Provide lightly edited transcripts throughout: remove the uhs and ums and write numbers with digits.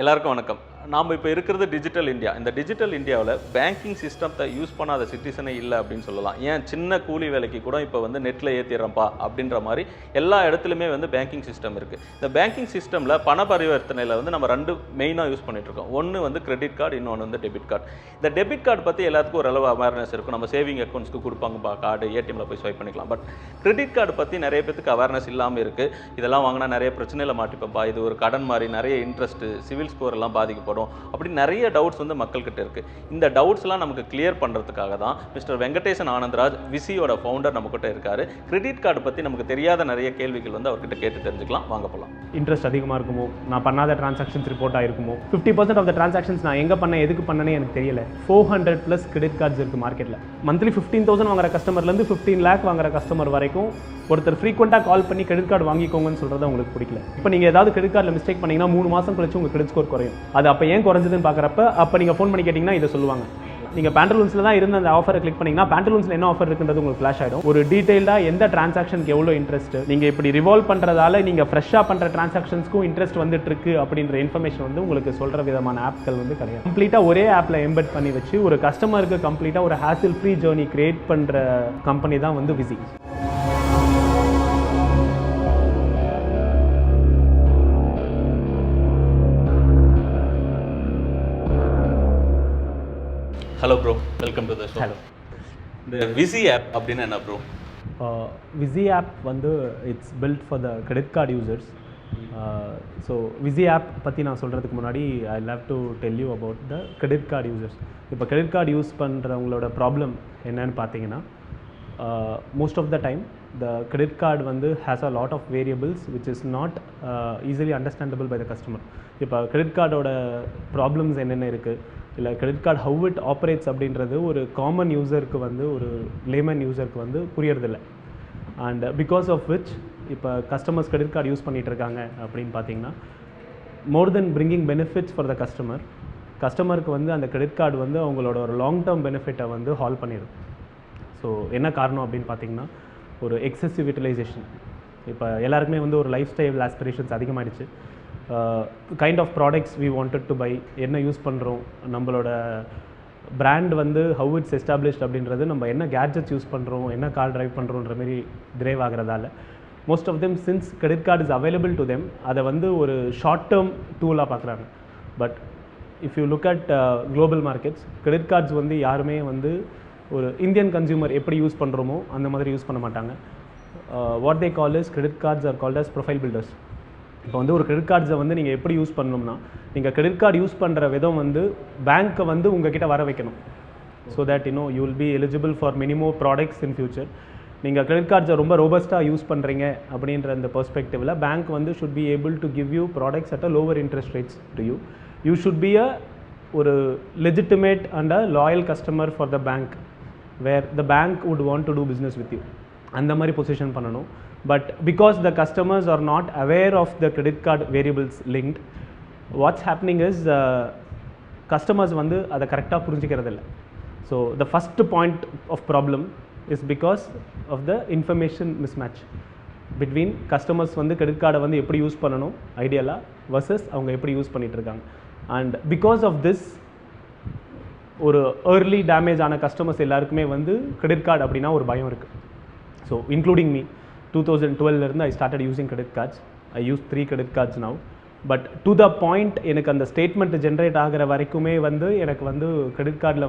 எல்லாருக்கும் வணக்கம். நாம் இப்போ இருக்கிறது டிஜிட்டல் இந்தியா. இந்த டிஜிட்டல் இந்தியாவில் பேங்கிங் சிஸ்டத்தை யூஸ் பண்ணாத சிட்டிசனே இல்லை அப்படின்னு சொல்லலாம். ஏன் சின்ன கூலி வேலைக்கு கூட இப்போ நெட்டில் ஏற்றிடுறப்பா அப்படின்ற மாதிரி எல்லா இடத்துலையுமே பேங்கிங் சிஸ்டம் இருக்குது. இந்த பேங்கிங் சிஸ்டமில் பண பரிவர்த்தனையில் நம்ம ரெண்டு மெயினாக யூஸ் பண்ணிகிட்ருக்கோம். ஒன்று கிரெடிட் கார்டு, இன்னொன்று டெபிட் கார்டு. இந்த டெபிட் கார்டு பற்றி எல்லாத்துக்கும் ஒரு அளவு அவேர்னஸ் இருக்கும். நம்ம சேவிங் அக்கௌண்ட்ஸ்க்கு கொடுப்பாங்கப்பா கார்டு, ஏடிஎம்மில் போய் ஸ்வைப் பண்ணிக்கலாம். பட் கிரெடிட் கார்டு பற்றி நிறைய பேருக்கு அவேர்னஸ் இல்லாமல் இருக்குது. இதெல்லாம் வாங்கினா நிறைய பிரச்சனையில் மாட்டிப்பப்பா, இது ஒரு கடன் மாதிரி, நிறைய இன்ட்ரெஸ்ட்டு, சிவில் ஸ்கோர் எல்லாம் பாதிக்கப்படும், அப்படி நிறைய டவுட்ஸ் மக்கள்கிட்ட இருக்கு. இந்த டவுட்ஸ்லாம் நமக்கு கிளியர் பண்றதுக்காக தான் மிஸ்டர் வெங்கடேசன் ஆனந்தராஜ், விசியோட ஃபவுண்டர் நம்மகிட்ட இருக்காரு. கிரெடிட் கார்டு பத்தி நமக்கு தெரியாத நிறைய கேள்விகள் அவர்கிட்ட கேட்டு தெரிஞ்சுக்கலாம். வாங்க போலாம். இன்ட்ரெஸ்ட் அதிகமாக இருக்குமோ, நான் பண்ணாத டிரான்சாக்ஷன்ஸ் ரிப்போர்ட் ஆயிருக்குமோ, 50% ஆஃப் த டிரான்சாக்ஷன்ஸ் நான் எங்கே பண்ணேன், எதுக்கு பண்ணனே எனக்கு தெரியல. 400+ கிரெடிட் கார்ட்ஸ் இருக்குது மார்க்கெட்டில். மந்த்லி 15,000 வாங்குற கஸ்டமர்லேருந்து 15 lakh வாங்குற கஸ்டமர் வரைக்கும் ஒருத்தர் ஃப்ரீக்வெண்ட்டாக கால் பண்ணி கிரெடிட் கார்டு வாங்கிக்கோங்கன்னு சொல்கிறது உங்களுக்கு பிடிக்கல. இப்போ நீங்கள் ஏதாவது கிரெடிட் கார்டில் மிஸ்டேக் பண்ணிங்கன்னா 3 மாதம் கழிச்சு உங்கள் கிரெடிட் ஸ்கோர் குறையும். அது அப்போ ஏன் குறைஞ்சதுன்னு பார்க்குறப்ப அப்போ நீங்கள் ஃபோன் பண்ணி கேட்டிங்கன்னா இதை சொல்லுவாங்க. நீங்கள் பேண்டலூன்ஸில் தான் இருந்த அந்த ஆஃபரை கிளிக் பண்ணிங்கன்னா பேண்டலூன்ஸில் என்ன ஆஃபர் இருக்குன்றது உங்களுக்கு ஃப்ளாஷ் ஆகிடும். ஒரு டீட்டெயிலாக எந்த டிரான்சாக்ஷனுக்கு எவ்வளோ இன்ட்ரெஸ்ட், நீங்கள் இப்படி ரிவால்வ் பண்ணுறதால நீங்கள் ஃப்ரெஷ்ஷாக பண்ணுற டிரான்சாக்ஷன்ஸ்க்கும் இன்ட்ரெஸ்ட் வந்துட்டு இருக்கு அப்படின்ற இன்ஃபர்மேஷன் உங்களுக்கு சொல்கிற விதமான ஆப்கள் கிடையாது. கம்ப்ளீட்டாக ஒரே ஆப்பில் எம்பெட் பண்ணி வச்சு ஒரு கஸ்டமருக்கு கம்ப்ளீட்டாக ஒரு ஹேசில் ஃப்ரீ ஜேர்னி கிரியேட் பண்ணுற கம்பெனி தான் WIZI. Hello bro, welcome to the show. Hello. இந்த WIZI ஆப் அப்படின்னா என்ன ப்ரோ? WIZI app it's built for the credit card users. So WIZI app பற்றி நான் சொல்கிறதுக்கு முன்னாடி I love to tell you about the credit card users. இப்போ credit card use பண்ணுறவங்களோட ப்ராப்ளம் என்னன்னு பார்த்தீங்கன்னா, most of the time the credit card has a lot of variables which is not easily understandable by the customer. இப்போ credit கார்டோட problems என்னென்ன இருக்குது, இல்லை credit card how it operates அப்படின்றது ஒரு காமன் யூசருக்கு ஒரு லேமன் யூசருக்கு புரியறதில்லை. அண்ட் பிகாஸ் ஆஃப் விச் இப்போ கஸ்டமர்ஸ் கிரெடிட் கார்டு யூஸ் பண்ணிகிட்டு இருக்காங்க அப்படின்னு பார்த்தீங்கன்னா, more then bringing benefits for the கஸ்டமருக்கு அந்த கிரெடிட் கார்டு அவங்களோட ஒரு லாங் டேர்ம் பெனிஃபிட்டை ஹால் பண்ணிடும். ஸோ என்ன காரணம் அப்படின்னு பார்த்தீங்கன்னா, ஒரு எக்ஸசிவ் யூட்டிலைசேஷன். இப்போ எல்லாருக்குமே ஒரு லைஃப் ஸ்டைல் ஆஸ்பிரேஷன்ஸ் அதிகமாகிடுச்சு. Kind of products we wanted to buy, என்ன யூஸ் பண்ணுறோம், நம்மளோட பிராண்ட் ஹவு இட்ஸ் எஸ்டாப்ளிஷ்ட் அப்படின்றது, நம்ம என்ன கேட்ஜெட்ஸ் யூஸ் பண்ணுறோம், என்ன கார் ட்ரைவ் பண்ணுறோன்ற மாரி டிரைவ் ஆகிறதால most of them since credit card is available to them, அதை ஒரு ஷார்ட் டேர்ம் டூலாக பார்க்குறாங்க. But if you look at global markets, credit cards யாருமே ஒரு இந்தியன் கன்சியூமர் எப்படி யூஸ் பண்ணுறோமோ அந்த மாதிரி யூஸ் பண்ண மாட்டாங்க. What they call is credit cards are called as profile builders. இப்போ ஒரு கிரெடிட் கார்ட்ஸை நீங்கள் எப்படி யூஸ் பண்ணணும்னா, நீங்கள் கிரெடிட் கார்டு யூஸ் பண்ணுற விதம் பேங்க்கை உங்ககிட்ட வர வைக்கணும். So that you will be eligible for many more products in future. நீங்கள் கிரெடிட் கார்ட்ஸை ரொம்ப ரோபஸ்ட்டாக யூஸ் பண்ணுறீங்க அப்படின்ற அந்த பெர்ஸ்பெக்டிவில் bank should be able to give you products at a lower interest rates to you. You should be ஒரு legitimate and a loyal customer for the bank, where the bank would want to do business with you. அந்த மாதிரி position பண்ணணும். But because the customers are not aware of the credit card variables linked, what's happening is customers அதை கரெக்டாக புரிஞ்சிக்கிறதில்ல. So the first point of problem is because of the information mismatch between customers credit கார்டை எப்படி use பண்ணணும் ஐடியலாக versus அவங்க எப்படி use பண்ணிகிட்ருக்காங்க. And because of this ஒரு ஏர்லி டேமேஜ் ஆன கஸ்டமர்ஸ் எல்லாருக்குமே கிரெடிட் கார்டு அப்படின்னா ஒரு பயம் இருக்குது. So including me, 2012 I started using credit cards. I use 3 credit cards now. But to the point எனக்கு அந்த ஸ்டேட்மெண்ட் ஜென்ரேட் ஆகிற வரைக்குமே எனக்கு கிரெடிட் கார்டில்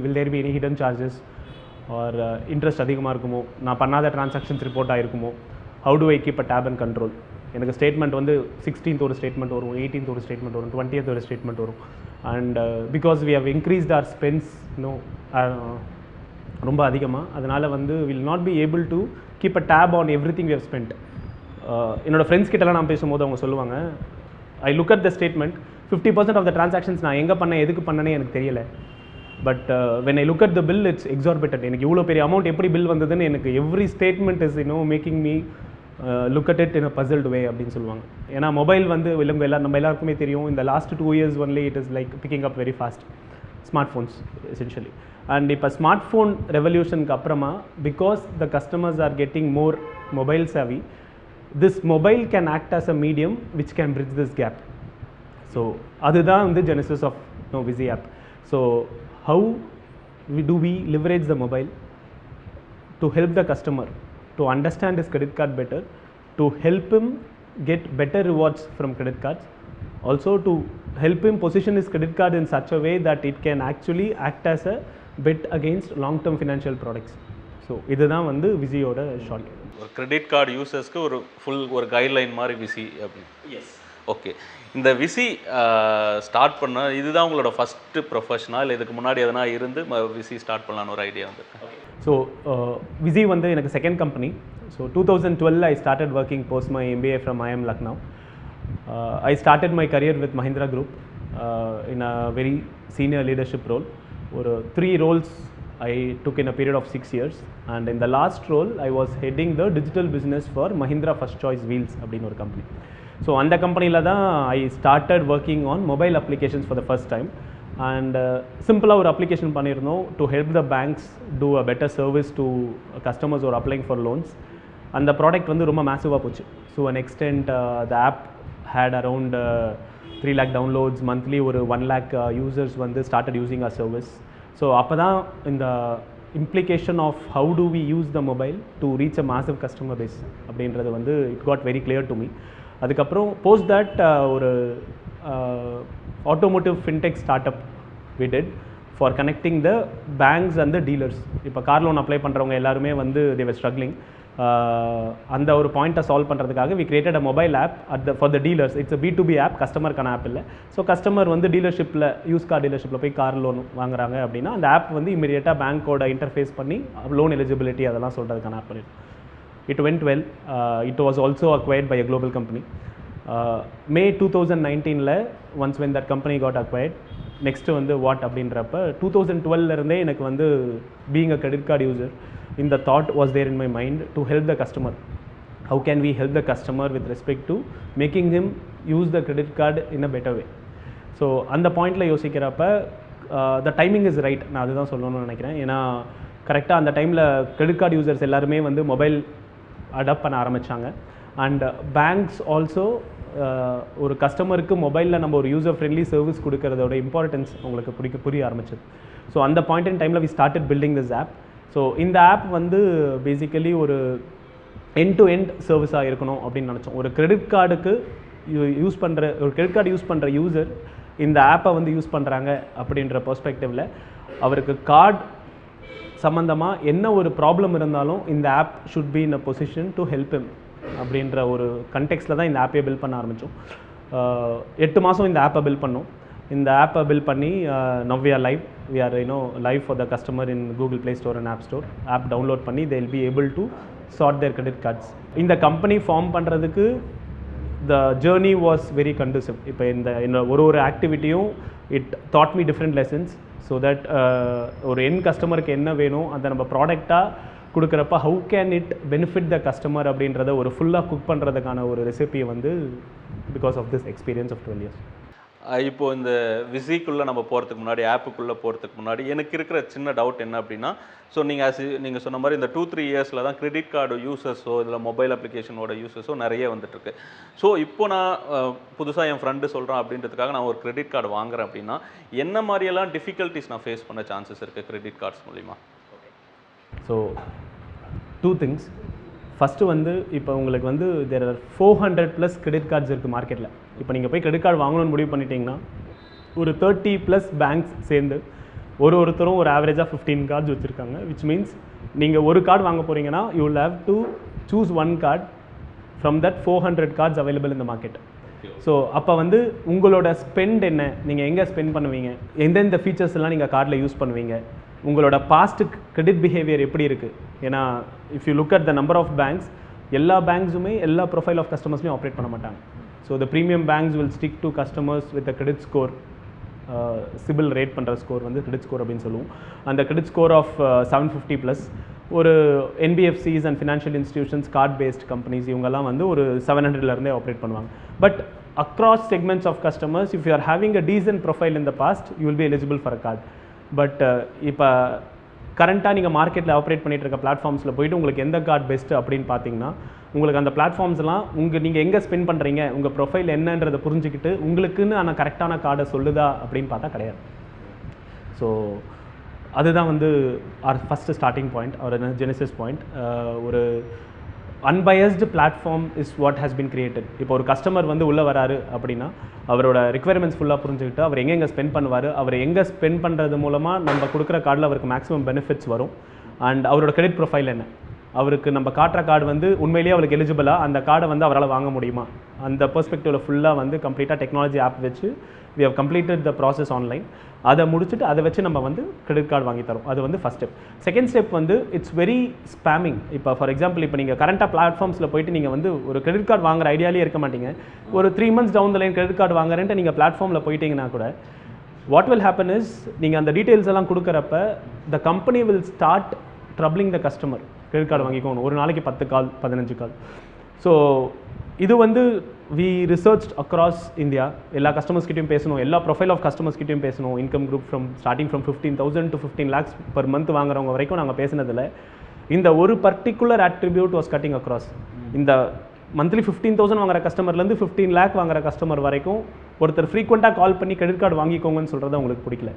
will there be any hidden charges or interest அதிகமாக இருக்குமோ, நான் பண்ணாத டிரான்சாக்ஷன்ஸ் ரிப்போர்ட் ஆகிருக்குமோ, how to I keep a tab and control. எனக்கு ஸ்டேட்மெண்ட் 16th ஒரு ஸ்டேட்மெண்ட் வரும், 18th ஒரு ஸ்டேட்மெண்ட் வரும், 20th ஒரு ஸ்டேட்மெண்ட் வரும். And because we have increased our spends ரொம்ப அதிகமாக, அதனால் will not be able to keep a tab on everything we have spend. என்னோடய ஃப்ரெண்ட்ஸ் கிட்டலாம் நான் பேசும்போது அவங்க சொல்லுவாங்க, I look at the statement, 50% of the transactions நான் எங்கே பண்ணேன், எதுக்கு பண்ணனே எனக்கு தெரியலை. But when I look at the bill it's exorbitant. எனக்கு இவ்வளோ பெரிய அமௌண்ட் எப்படி பில் வந்ததுன்னு எனக்கு every statement is making me look at it in a puzzled way அப்படின்னு சொல்லுவாங்க. ஏன்னா மொபைல் நம்ம எல்லாருக்குமே தெரியும், இந்த last 2 years only it is like picking up very fast. Smartphones essentially. And இப்போ ஸ்மார்ட் ஃபோன் ரெவல்யூஷனுக்கு அப்புறமா, because the customers are getting more mobile savvy, this mobile can act as a medium which can bridge this gap. So அதுதான் வந்து genesis of WIZI app. So how do we leverage the mobile to help the customer to understand his credit card better, to help him get better rewards from credit cards, also to help him position his credit card in such a way that it can actually act as a bet against long term financial products. So இதுதான் வந்து விசியோட short. ஒரு credit card யூசர்ஸ்க்கு ஒரு full ஒரு guideline மாதிரி Wizi அப்படி. Yes, okay. இந்த விசி ஸ்டார்ட் பண்ண இதுதான் உங்களோட ஃபஸ்ட்டு ப்ரொஃபஷனா இல்லை இதுக்கு முன்னாடி எதனா இருந்து விசி ஸ்டார்ட் பண்ணலான்னு ஒரு ஐடியா வந்துருக்கு? ஸோ விசி வந்து எனக்கு second company. So 2012 I started working post my MBA from IIM Lucknow. I started my career with Mahindra Group in a very senior leadership role. Or 3 roles I took in a period of 6 years, and in the last role I was heading the digital business for Mahindra First Choice Wheels அப்படினு ஒரு company. So அந்த கம்பெனியில் தான் I started working on mobile applications for the first time, and சிம்பிளாக ஒரு application பண்ணியிருந்தோம் to help the banks do a better service to customers who are applying for loans. அந்த product வந்து ரொம்ப மேசிவாக போச்சு. So an extent the app had around 3 lakh downloads monthly, ஒரு 1 lakh users வந்து started using our service. So அப்போ தான் இந்த implication of how do we use the mobile to reach a massive customer base அப்படின்றது வந்து it got very clear to me. அதுக்கப்புறம் post that ஒரு automotive fintech start up we did for connecting the banks and the dealers. இப்போ car loan apply பண்ணுறவங்க எல்லாருமே வந்து தே வர் struggling. அந்த ஒரு பாயிண்ட்டை சால்வ் பண்ணுறதுக்காக we created a mobile app for the dealers. It's a B2B app, கஸ்டமருக்கான ஆப் இல்லை. ஸோ கஸ்டமர் வந்து டீலர்ஷிப்பில் யூஸ் கார் டீலர்ஷிப்பில் போய் கார் லோன் வாங்குறாங்க அப்படின்னா அந்த ஆப் வந்து இமீடியட்டாக பேங்க்கோட இன்டர்ஃபேஸ் பண்ணி லோன் எலிஜிபிலிட்டி அதெல்லாம் சொல்கிறதுக்கான ஆப் பண்ணிட்டு it went well. It was also acquired by a global company. May 2019 once when that company got acquired, next வந்து வாட் அப்படின்றப்ப 2012 எனக்கு வந்து being a credit card user, இந்த thought was there in my mind to help the customer. How can we help the customer with respect to making him use the credit card in a better way. So அந்த பாயிண்டில் யோசிக்கிறப்ப த timing is right, நான் அதுதான் சொல்லணும்னு நினைக்கிறேன். ஏன்னா கரெக்டாக அந்த டைமில் கிரெடிட் கார்டு யூசர்ஸ் எல்லாருமே வந்து மொபைல் அடாப்ட் பண்ண ஆரம்பித்தாங்க. அண்ட் பேங்க்ஸ் ஆல்சோ ஒரு கஸ்டமருக்கு மொபைலில் நம்ம ஒரு யூசர் ஃப்ரெண்ட்லி சர்வீஸ் கொடுக்கறதோட இம்பார்ட்டன்ஸ் உங்களுக்கு புரிய ஆரம்பிச்சது. ஸோ அந்த பாயிண்ட் இன் டைமில் we started building this app. So இந்த ஆப் வந்து பேசிக்கலி ஒரு எண்ட் டு எண்ட் சர்வீஸாக இருக்கணும் அப்படின்னு நினச்சோம். ஒரு கிரெடிட் கார்டுக்கு ஒரு கிரெடிட் கார்டு யூஸ் பண்ணுற யூசர் இந்த ஆப்பை வந்து யூஸ் பண்ணுறாங்க அப்படின்ற பெர்ஸ்பெக்டிவில் அவருக்கு கார்டு சம்மந்தமாக என்ன ஒரு ப்ராப்ளம் இருந்தாலும் இந்த app should be in a position to help him அப்படின்ற ஒரு கண்டெக்ஸ்டில் தான் இந்த ஆப்பை பில்ட் பண்ண ஆரம்பித்தோம். 8 மாதம் இந்த ஆப்பை பில்ட் பண்ணோம். இந்த ஆப்பை பில்ட் பண்ணி now we are live. We are live for the customer in Google Play Store and App Store. App download பண்ணி they will be able to chart their credit cards. இந்த கம்பெனி ஃபார்ம் பண்ணுறதுக்கு the journey was very conducive. இப்போ இந்த ஒரு ஆக்டிவிட்டியும் it taught me different lessons. So that ஒரு என் கஸ்டமருக்கு என்ன வேணும் அதை நம்ம ப்ராடக்டாக கொடுக்குறப்ப how can it benefit the customer அப்படின்றத ஒரு ஃபுல்லாக குக் பண்ணுறதுக்கான ஒரு ரெசிபியை வந்து because of this experience of 12 years. இப்போது இந்த விசிக்குள்ளே நம்ம போகிறதுக்கு முன்னாடி, ஆப்புக்குள்ளே போகிறதுக்கு முன்னாடி எனக்கு இருக்கிற சின்ன டவுட் என்ன அப்படின்னா, ஸோ நீங்கள் சொன்ன மாதிரி இந்த 2-3 இயர்ஸில் தான் கிரெடிட் கார்டு யூசர்ஸோ இதில் மொபைல் அப்ளிகேஷனோட யூசர்ஸோ நிறைய வந்துட்டுருக்கு. ஸோ இப்போ நான் புதுசாக என் ஃப்ரெண்டு சொல்கிறேன் அப்படின்றதுக்காக நான் ஒரு கிரெடிட் கார்டு வாங்குறேன் அப்படின்னா என்ன மாதிரியெல்லாம் டிஃபிகல்ட்டிஸ் நான் ஃபேஸ் பண்ண சான்சஸ் இருக்குது கிரெடிட் கார்ட்ஸ் மூலிமா? So 2 things. ஃபஸ்ட்டு வந்து இப்போ உங்களுக்கு வந்து தேர் ஆர் 400+ கிரெடிட் கார்ட்ஸ் இருக்குது மார்க்கெட்டில். இப்போ போய் கிரெடிட் கார்டு வாங்கணும்னு முடிவு பண்ணிட்டீங்கன்னா ஒரு 30+ பேங்க்ஸ் சேர்ந்து ஒருத்தரும் ஒரு ஆவரேஜாக 15 கார்ட்ஸ் வச்சுருக்காங்க. விச் மீன்ஸ் நீங்கள் ஒரு கார்டு வாங்க போகிறீங்கன்னா you will have to choose 1 card from that 400 cards available in the market. So அப்போ வந்து உங்களோட ஸ்பெண்ட் என்ன, நீங்கள் எங்கே ஸ்பெண்ட் பண்ணுவீங்க, எந்தெந்த ஃபீச்சர்ஸ் எல்லாம் நீங்கள் கார்டில் யூஸ் பண்ணுவீங்க, உங்களோட பாஸ்ட் கிரெடிட் பிஹேவியர் எப்படி இருக்குது. ஏன்னா if you look at the number of banks, எல்லா பேங்க்ஸுமே எல்லா ப்ரொஃபைல் ஆஃப் கஸ்டமர்ஸுமே ஆப்ரேட் பண்ண மாட்டாங்க. So the premium banks will stick to customers with a credit score. CIBIL rate பண்ணுற ஸ்கோர் வந்து கிரெடிட் ஸ்கோர் அப்படின்னு சொல்லுவோம். அந்த கிரெடிட் ஸ்கோர் ஆஃப் 750+. ஒரு NBFCs and financial institutions, card based companies, இவங்கெல்லாம் வந்து ஒரு 700 ஆப்ரேட் பண்ணுவாங்க. But across segments of customers, if you are having a decent profile in the past, you will be eligible for a card. But இப்போ கரண்ட்டாக நீங்கள் மார்க்கெட்டில் operate பண்ணிகிட்டு இருக்க பிளாட்ஃபார்ம்ஸில் போய்ட்டு உங்களுக்கு எந்த கார்டு பெஸ்ட்டு அப்படின்னு பார்த்தீங்கன்னா உங்களுக்கு அந்த பிளாட்ஃபார்ம்ஸ்லாம் நீங்கள் எங்கே ஸ்பெண்ட் பண்ணுறீங்க, உங்கள் ப்ரொஃபைல் என்னன்றதை புரிஞ்சுக்கிட்டு உங்களுக்குன்னு ஆனால் கரெக்டான கார்டை சொல்லுதா அப்படின்னு பார்த்தா கிடையாது. ஸோ அதுதான் வந்து ஆர் ஃபஸ்ட்டு ஸ்டார்டிங் பாயிண்ட், ஒரு ஜெனிசிஸ் பாயிண்ட். ஒரு unbiased platform is what has been created. இப்போ ஒரு கஸ்டமர் வந்து உள்ளே வராரு அப்படின்னா அவரோட ரிக்வயர்மெண்ட்ஸ் ஃபுல்லாக புரிஞ்சுக்கிட்டு அவர் எங்கெங்கே ஸ்பெண்ட் பண்ணுவார், அவர் எங்கே ஸ்பெண்ட் பண்ணுறது மூலமாக நம்ம கொடுக்குற கார்டில் அவருக்கு மேக்ஸிமம் பெனிஃபிட்ஸ் வரும், அண்ட் அவரோட கிரெடிட் ப்ரொஃபைல் என்ன, அவருக்கு நம்ம காட்டுற கார்டு வந்து உண்மையிலேயே அவருக்கு எலிஜிபிளாக அந்த கார்டை வந்து அவரால் வாங்க முடியுமா, அந்த பெர்ஸ்பெக்டிவில் ஃபுல்லாக வந்து கம்ப்ளீட்டாக டெக்னாலஜி ஆப் வச்சு we have completed the process online. அதை முடிச்சுட்டு அதை வச்சு நம்ம வந்து கிரெடிட் கார்டு வாங்கி தரோம். அது வந்து ஃபஸ்ட் ஸ்டெப். செகண்ட் ஸ்டெப் வந்து இட்ஸ் வெரி ஸ்பேமிங். இப்போ ஃபார் எக்ஸாம்பிள் இப்போ நீங்கள் கரண்ட்டாக பிளாட்ஃபார்ம்ஸில் போயிட்டு நீங்கள் வந்து ஒரு கிரெடிட் கார்டு வாங்குற ஐடியாலே இருக்க மாட்டீங்க. ஒரு 3 months down the line credit card வாங்குறேன்ட்டு நீங்கள் பிளாட்ஃபார்மில் போயிட்டீங்கன்னா கூட வாட் வில் ஹேப்பன் இஸ் நீங்கள் அந்த டீட்டெயில்ஸ் எல்லாம் கொடுக்குறப்ப the company will start troubling the customer. Credit card வாங்கிக்கோணும், ஒரு நாளைக்கு 10 கால் 15 கால். ஸோ இது வந்து வி ரிசர்ச்ட் அக்ராஸ் இந்தியா. எல்லா கஸ்டமர்ஸ்கிட்டையும் பேசணும், எல்லா ப்ரொஃபைல் ஆஃப் கஸ்டமர்ஸ்கிட்டையும் பேசணும். Income group starting from 15,000 to 15 lakhs per month வாங்குறவங்க வரைக்கும் நாங்கள் பேசினதில் இந்த ஒரு particular attribute was cutting across. இந்த மந்த்லி 15,000 வாங்குற கஸ்டமர்லேருந்து 15 lakh வாங்குற கஸ்டமர் வரைக்கும் ஒருத்தர் ஃப்ரீக்வெண்ட்டாக கால் பண்ணி கிரெடிட் கார்டு வாங்கிக்கோங்கன்னு சொல்கிறது அவங்களுக்கு பிடிக்கல,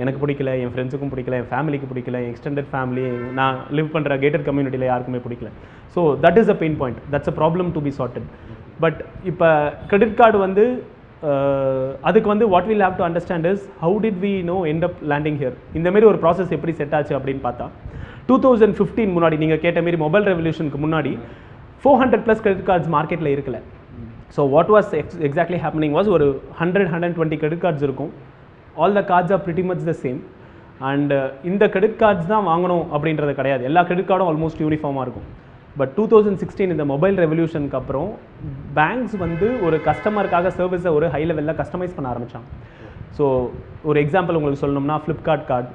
எனக்கு பிடிக்கல, என் ஃப்ரெண்ட்ஸுக்கும் பிடிக்கல, என் ஃபேமிலிக்கு பிடிக்கல, என் எக்ஸ்டெண்டட் ஃபேமிலி, நான் லிவ் பண்ணுற கேட்டட் கம்யூனிட்டியில் யாருக்குமே பிடிக்கல. So that is a pain point, that's a problem to be sorted. But இப்போ கிரெடிட் கார்டு வந்து அதுக்கு வந்து what will have to understand is how did we no end up landing here. இந்தமாரி ஒரு ப்ராசஸ் எப்படி செட் ஆச்சு அப்படின்னு பார்த்தா 2015 முன்னாடி நீங்கள் கேட்ட மாரி மொபைல் ரெவல்யூஷனுக்கு முன்னாடி 400+ கிரெடிட் கார்ட்ஸ் மார்க்கெட்டில் இருக்கல. So what was exactly happening was ஒரு 100-120 கிரெடிட் கார்ட்ஸ் இருக்கும். All the cards are pretty much the same. And இந்த கிரெடிட் கார்ட்ஸ் தான் வாங்கணும் அப்படின்றது கிடையாது, எல்லா கிரெடிட் கார்டும் ஆல்மோஸ்ட் யூனிஃபார்மாக இருக்கும். பட் 2016 இந்த மொபைல் ரெவல்யூஷனுக்கு அப்புறம் பேங்க்ஸ் வந்து ஒரு கஸ்டமருக்காக சர்வீஸை ஒரு ஹை லெவலில் கஸ்டமைஸ் பண்ண ஆரம்பித்தாங்க. ஸோ ஒரு எக்ஸாம்பிள் உங்களுக்கு சொல்லணும்னா Flipkart card,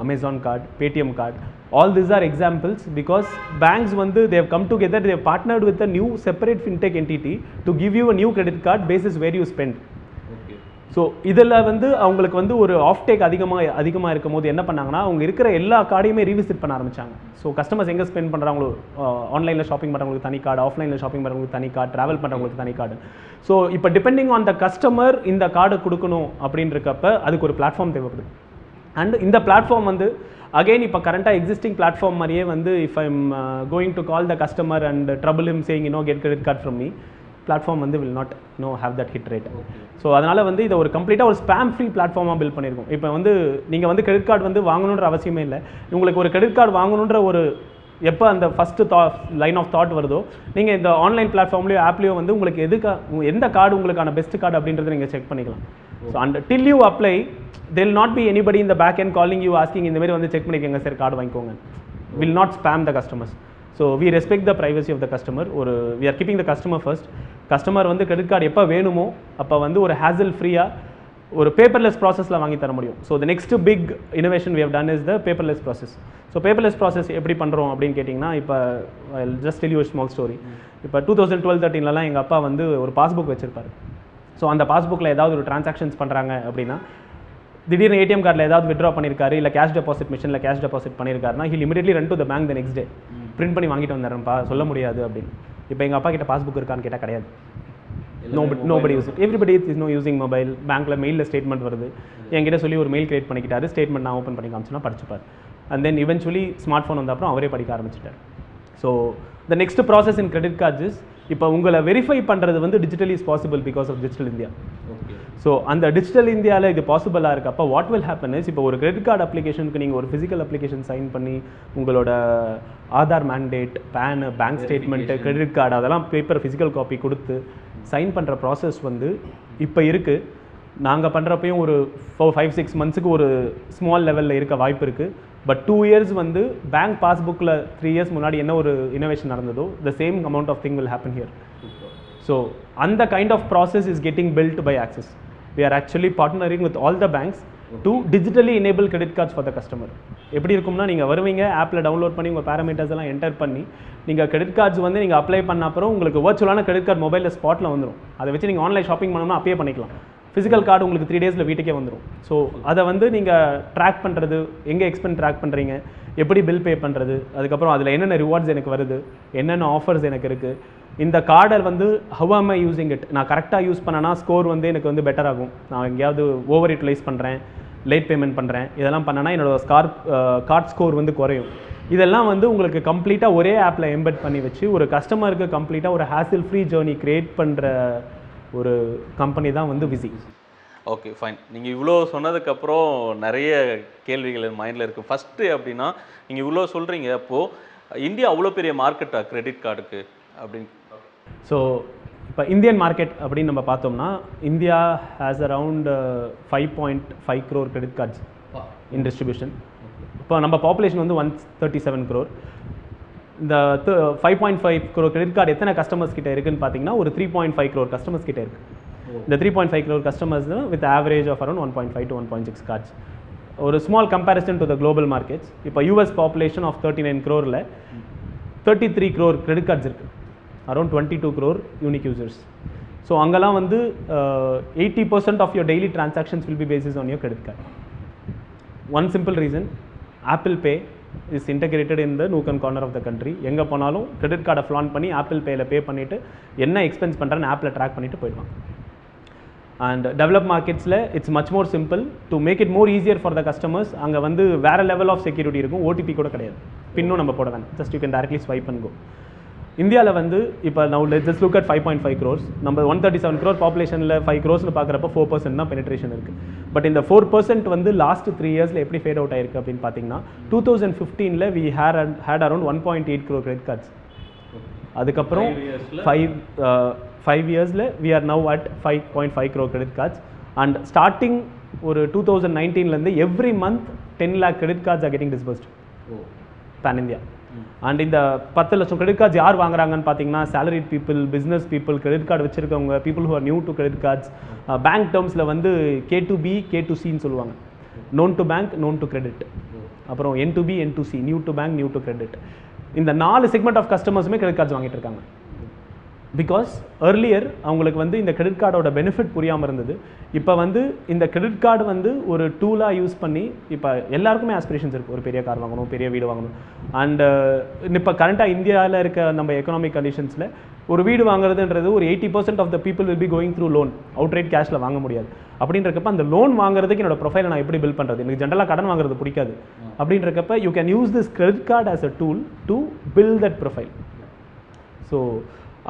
Amazon card, Paytm card, all these are examples because banks வந்து they have come together, they have partnered with a new separate fintech entity to give you a new credit card basis where you spend. Okay. So இதில் வந்து அவங்களுக்கு வந்து ஒரு ஆஃப்டேக் அதிகமாக இருக்கும் போது என்ன பண்ணாங்கன்னா அவங்க இருக்கிற எல்லா கார்டையுமே ரீவிசிட் பண்ண ஆரம்பிச்சாங்க. ஸோ கஸ்டமர்ஸ் எங்கே ஸ்பெண்ட் பண்ணுறாங்களோ, ஆன்லைனில் ஷாப்பிங் பண்ணுறவங்களுக்கு தனி கார்டு, ஆஃப்லைனில் ஷாப்பிங் பண்ணுறவங்களுக்கு தனி கார்டு, ட்ராவல் பண்ணுறவங்களுக்கு தனி கார்டு. ஸோ இப்போ டிபெண்டிங் ஆன் த கஸ்டமர் இந்த கார்டு கொடுக்கணும் அப்படின்றக்கப்ப அதுக்கு ஒரு பிளாட்ஃபார்ம் தேவைப்படுது. அண்ட் இந்த பிளாட்ஃபார்ம் வந்து அகெயின் இப்போ கரண்ட்டாக எக்ஸிஸ்டிங் பிளாட்ஃபார்ம் மாதிரியே வந்து if I'm going to call the customer and trouble him saying get credit card from me, platform வந்து will not have that hit rate. So அதனால் வந்து இதை ஒரு கம்ப்ளீட்டாக ஒரு ஸ்பேம் ஃப்ரீ பிளாட்ஃபார்மாக பில்ட் பண்ணியிருக்கோம். இப்போ வந்து நீங்கள் வந்து கிரெடிட் கார்டு வந்து வாங்கணுன்ற அவசியமே இல்லை. உங்களுக்கு ஒரு கிரெடிட் கார்டு வாங்கணுன்ற ஒரு எப்போ அந்த ஃபஸ்ட்டு லைன் ஆஃப் தாட் வருதோ நீங்கள் இந்த ஆன்லைன் பிளாட்ஃபார்ம்லேயோ ஆப்லேயோ வந்து உங்களுக்கு எந்த கார்டு உங்களுக்கான பெஸ்ட் கார்டு அப்படின்றத நீங்கள் செக் பண்ணிக்கலாம். So and till you apply there will not be anybody in the back end calling you asking இந்த மாதிரி வந்து செக் பண்ணிக்கோங்க சார் கார்டு வாங்கிக்கோங்க. will not spam the customers. So we respect the privacy of the customer. ஒரு we are keeping the customer first. Customer வந்து credit card எப்போ வேணுமோ அப்போ வந்து ஒரு ஹேசல் ஃப்ரீயாக ஒரு பேப்பர்லெஸ் ப்ராசஸில் வாங்கி தர முடியும். So the next big innovation we have done is the paperless process. So paperless process எப்படி பண்ணுறோம் அப்படின்னு கேட்டிங்கன்னா இப்போ just tell you a small story. இப்போ 2012-13 எங்கள் அப்பா வந்து ஒரு பாஸ்புக் வச்சுருப்பார். ஸோ அந்த பாஸ்புக்கில் ஏதாவது ஒரு டிரான்சாக்ஷன்ஸ் பண்ணுறாங்க அப்படின்னா திடீர்னு ஏடிஎம் கார்டில் ஏதாவது விட்ரா பண்ணியிருக்காரு, இல்லை கேஷ் டெபாசிட் மிஷினில் கேஷ் டெபாசிட் பண்ணியிருக்காருன்னா he'll immediately run to the bank the next day, print பண்ணி வாங்கிட்டு வந்துடுறேன்ப்பா, சொல்ல முடியாது அப்படின்னு. இப்போ எங்கள் அப்பா கிட்ட பாஸ்புக் இருக்கான்னு கேட்டால் கிடையாது. nobody use it. Everybody is using mobile. பேங்க்கில் மெயிலில் ஸ்டேட்மெண்ட் வருது, என்கிட்ட சொல்லி ஒரு மெயில் கிரியேட் பண்ணிக்கிட்டாரு, ஸ்டேட்மெண்ட் நான் ஓப்பன் பண்ணி காமிச்சோன்னா படிச்சுப்பார். And then eventually smartphone வந்த அப்புறம் அவரே படிக்க ஆரம்பிச்சிட்டார். So the next process in credit cards is இப்போ உங்களை வெரிஃபை பண்ணுறது வந்து digitally is possible because of digital India. So அந்த டிஜிட்டல் இந்தியாவில் இது பாசிபிளாக இருக்கப்போ வாட் வில் ஹேப்பன் இஸ் இப்போ ஒரு கிரெடிட் கார்டு அப்ளிகேஷனுக்கு நீங்கள் ஒரு ஃபிசிக்கல் அப்ளிகேஷன் சைன் பண்ணி உங்களோட Aadhaar mandate, PAN, bank statement, credit card அதெல்லாம் பேப்பர் ஃபிசிக்கல் காப்பி கொடுத்து சைன் பண்ணுற ப்ராசஸ் வந்து இப்போ இருக்குது. நாங்கள் பண்ணுறப்பையும் ஒரு 5-6 monthsக்கு ஒரு ஸ்மால் லெவலில் இருக்க வாய்ப்பு இருக்குது. பட் 2 years வந்து பேங்க் பாஸ்புக்கில் 3 years முன்னாடி என்ன ஒரு இனோவேஷன் நடந்ததோ the same amount of thing will happen here. So அந்த kind of process is getting built by Axis. We are actually partnering with all the banks to digitally enable credit cards for the customer. எப்படி இருக்கும்னா நீங்கள் வருவீங்க, ஆப்பில் download பண்ணி உங்கள் parameters எல்லாம் enter பண்ணி நீங்கள் கிரெடிட் கார்ட்ஸ் வந்து நீங்கள் அப்ளை பண்ண அப்புறம் உங்களுக்கு வர்ச்சுவலான கிரெடிட் கார்டு மொபைலில் ஸ்பாட்டில் வந்துடும். அதை வச்சு நீங்கள் ஆன்லைன் ஷாப்பிங் பண்ணணும்னா அப்பயே பண்ணிக்கலாம். ஃபிசிக்கல் கார்டு உங்களுக்கு 3 days வீட்டுக்கே வந்துடும். ஸோ அதை வந்து நீங்கள் ட்ராக் பண்ணுறது, எங்கே எக்ஸ்பெண்ட் ட்ராக் பண்ணுறீங்க, எப்படி பில் பே பண்ணுறது, அதுக்கப்புறம் அதில் என்னென்ன ரிவார்ட்ஸ் எனக்கு வருது, என்னென்ன ஆஃபர்ஸ் எனக்கு இருக்குது, இந்த கார்டை வந்து how am I using it, நான் கரெக்டாக யூஸ் பண்ணேன்னா ஸ்கோர் வந்து எனக்கு வந்து பெட்டர் ஆகும், நான் எங்கேயாவது ஓவர் யூட்டிலைஸ் பண்ணுறேன், லேட் பேமெண்ட் பண்ணுறேன், இதெல்லாம் பண்ணேன்னா என்னோட கார்ட் ஸ்கோர் வந்து குறையும். இதெல்லாம் வந்து உங்களுக்கு கம்ப்ளீட்டாக ஒரே ஆப்பில் எம்பெட் பண்ணி வச்சு ஒரு கஸ்டமருக்கு கம்ப்ளீட்டாக ஒரு ஹேசில் ஃப்ரீ ஜேர்னி க்ரியேட் பண்ணுற ஒரு கம்பெனி தான் வந்து விசி. Okay fine. நீங்கள் இவ்வளோ சொன்னதுக்கப்புறம் நிறைய கேள்விகள் என் மைண்டில் இருக்குது. ஃபஸ்ட்டு அப்படின்னா நீங்கள் இவ்வளோ சொல்கிறீங்க, அப்போது இந்தியா அவ்வளோ பெரிய மார்க்கெட்டா கிரெடிட் கார்டுக்கு அப்படின்னு? ஸோ இப்போ இந்தியன் மார்க்கெட் அப்படின்னு நம்ம பார்த்தோம்னா India has around 5.5 crore credit cards in distribution. இப்போ நம்ம பாப்புலேஷன் வந்து 137 crore. இந்த 5.5 crore கிரெடிட் கார்டு எத்தனை கஸ்டமர்ஸ் கிட்ட இருக்குன்னு பார்த்தீங்கன்னா ஒரு 3.5 crore கஸ்டமர்ஸ் கிட்ட இருக்குது. இந்த 3.5 crore customers with average of around 1.5 to 1.6 cards. ஒரு small comparison to the global markets. இப்போ யூஎஸ் பாப்புலேஷன் ஆஃப் 39 crore-ல 33 crore கிரெடிட் கார்ட்ஸ் இருக்குது, around 22 crore unique users. So அங்கெல்லாம் வந்து 80% of your daily transactions will be basis on your credit card. One simple reason, Apple Pay is integrated in the nook and corner of the country. எங்கே போனாலும் credit கார்டை flan பண்ணி apple பேயில் பே பண்ணிவிட்டு என்ன expense பண்ணுறேன்னு ஆப்பில் ட்ராக் பண்ணிவிட்டு போயிடுவாங்க. அண்ட் டெவலப் மார்க்கெட்ஸில் it's much more simple to make it more easier for the customers. அங்கே வந்து வேறு லெவல் ஆஃப் செக்யூரிட்டி இருக்கும், ஓடிபி கூட கிடையாது, பின்னும் நம்ம போட வேணும், just you can directly swipe and go. இந்தியாவில் வந்து இப்போ now just look at 5.5 crores. நம்ம 137 crore பாப்புலேஷனில் 5 crores பார்க்குறப்ப 4% தான் பெனிட்ரேஷன் இருக்குது. பட் இந்த 4% வந்து லாஸ்ட் 3 yearsல எப்படி ஃபேட் அவுட் ஆயிருக்கு அப்படின்னு பார்த்தீங்கன்னா 2015ல் we had around 1.8 crore credit cards. அதுக்கப்புறம் 5 yearsல we are now at 5.5 crore credit cards. And starting ஒரு 2019லேருந்து every month 10 lakh credit cards are getting disbursed pan India. And இந்த 10 லட்சம் கிரெடிட் கார்ட்ஸ் யார் வாங்குறாங்கன்னு பார்த்தீங்கன்னா salaried people, business people, credit card வச்சிருக்கவங்க, people who are new to credit cards. Bank டேர்ம்ஸில் வந்து K2B K2Cன்னு சொல்லுவாங்க, known to bank known to credit, அப்புறம் N2B N2C, new to bank new to credit. இந்த 4 செக்மெண்ட் ஆஃப் கஸ்டமர்ஸுமே கிரெடிட் கார்ட்ஸ் வாங்கிட்டு இருக்காங்க. Because earlier அவங்களுக்கு வந்து இந்த கிரெடிட் கார்டோட பெனிஃபிட் புரியாமல் இருந்தது. இப்போ வந்து இந்த கிரெடிட் கார்டு வந்து ஒரு டூலாக யூஸ் பண்ணி இப்போ எல்லாருக்குமே ஆஸ்பிரேஷன்ஸ் இருக்குது, ஒரு பெரிய கார் வாங்கணும், பெரிய வீடு வாங்கணும். அண்டு இப்போ கரண்ட்டாக இந்தியாவில் இருக்க நம்ம எக்கனாமிக் கண்டிஷன்ஸில் ஒரு வீடு வாங்குறதுன்றது ஒரு 80% of the people will be going through loan, outright கேஷில் வாங்க முடியாது. அப்படின்றக்கப்ப அந்த லோன் வாங்குறதுக்கு என்னோட ப்ரொஃபைலை நான் எப்படி பில்ட் பண்ணுறது, எனக்கு ஜென்ரலாக கடன் வாங்குறது பிடிக்காது. அப்படின்றக்கப்ப you can use this credit card as a tool to build that profile. So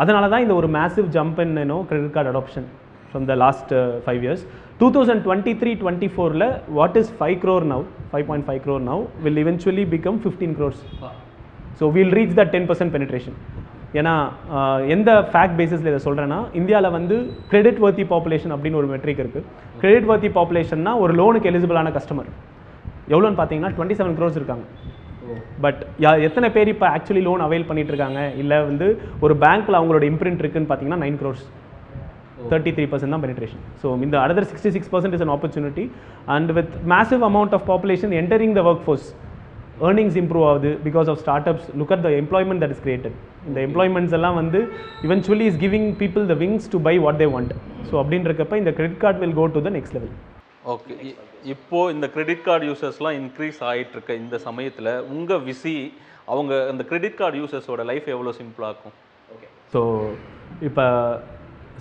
அதனால தான் இந்த ஒரு massive jump in credit card adoption from the last 5 years. 2023-24ல் what is 5 crore now, 5.5 crore now will eventually become 15 crores. So we'll reach that 10% penetration. ஏன்னா எந்த fact பேசிஸில் இதை சொல்கிறேன்னா இந்தியாவில் வந்து கிரெடிட் வர்த்தி பாப்புலேஷன் அப்படின்னு ஒரு மெட்ரிக் இருக்குது. கிரெடிட் வர்த்தி பாப்புலேஷன்னா ஒரு லோனுக்கு எலிஜிபிளான கஸ்டமர் எவ்வளோன்னு பார்த்தீங்கன்னா 27 crores இருக்காங்க. பட் எத்தனை பேர் இப்போ ஆக்சுவலி லோன் அவைல் பண்ணிட்டு இருக்காங்க, இல்லை வந்து ஒரு பேங்க்கில் அவங்களோட இம்ப்ரிண்ட் இருக்குன்னு பார்த்தீங்கன்னா 9 crores, 33% தான் பெனிட்ரேஷன். ஸோ இந்த other 66% is an opportunity. And with massive amount of population entering the workforce, earnings improve ஆகுது because of startups. Look at the employment that is created. இந்த employments எல்லாம் வந்து eventually is giving people the wings to buy what they want. So அப்படின்றக்கப்ப இந்த credit card will go to the next level. Okay, இப்போது இந்த credit card யூசர்ஸ்லாம் increase ஆகிட்டு இருக்க இந்த சமயத்தில் உங்கள் விசி அவங்க அந்த கிரெடிட் கார்டு யூசர்ஸோட லைஃப் எவ்வளோ சிம்பிளாக இருக்கும்? ஓகே, ஸோ இப்போ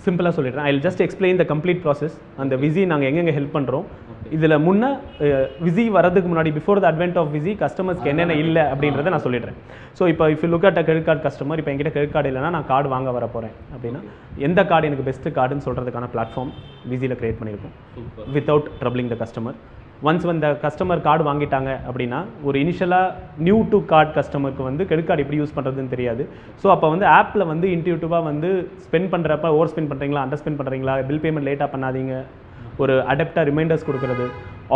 சிம்பிளாக சொல்லிடுறேன். I will just explain the complete process. அந்த விசி நாங்கள் எங்கெங்கே ஹெல்ப் பண்ணுறோம். இதில் முன்னே விசி வரதுக்கு முன்னாடி பிஃபோர் த அட்வென்ட் ஆஃப் விசி கஸ்டமர்ஸ்க்கு என்னென்ன இல்லை அப்படின்றத நான் சொல்லிடுறேன். ஸோ இப்போ if you look at a credit card customer, இப்போ என்கிட்ட கிரெடிட் கார்டு இல்லைனா நான் கார்டு வாங்க வர போகிறேன் அப்படின்னா எந்த கார்டு எனக்கு பெஸ்ட்டு கார்டுன்னு சொல்கிறதுக்கான பிளாட்ஃபார்ம் விசியில் கிரியேட் பண்ணியிருக்கோம் without troubling the customer. Once வந்து கஸ்டமர் கார்டு வாங்கிட்டாங்க அப்படின்னா ஒரு இனிஷியலாக நியூ டு கார்டு கஸ்டமருக்கு வந்து கிரெடிட் கார்டு எப்படி யூஸ் பண்ணுறதுன்னு தெரியாது. ஸோ அப்போ வந்து ஆப்பில் வந்து இன்ட்யூட்டிவாக வந்து ஸ்பெண்ட் பண்ணுறப்ப ஓவர் ஸ்பெண்ட் பண்ணுறீங்களா, அண்டர் ஸ்பெண்ட் பண்ணுறீங்களா, பில் பேமெண்ட் லேட்டாக பண்ணாதீங்க, ஒரு அடப்டாக ரிமைண்டர்ஸ் கொடுக்குறது,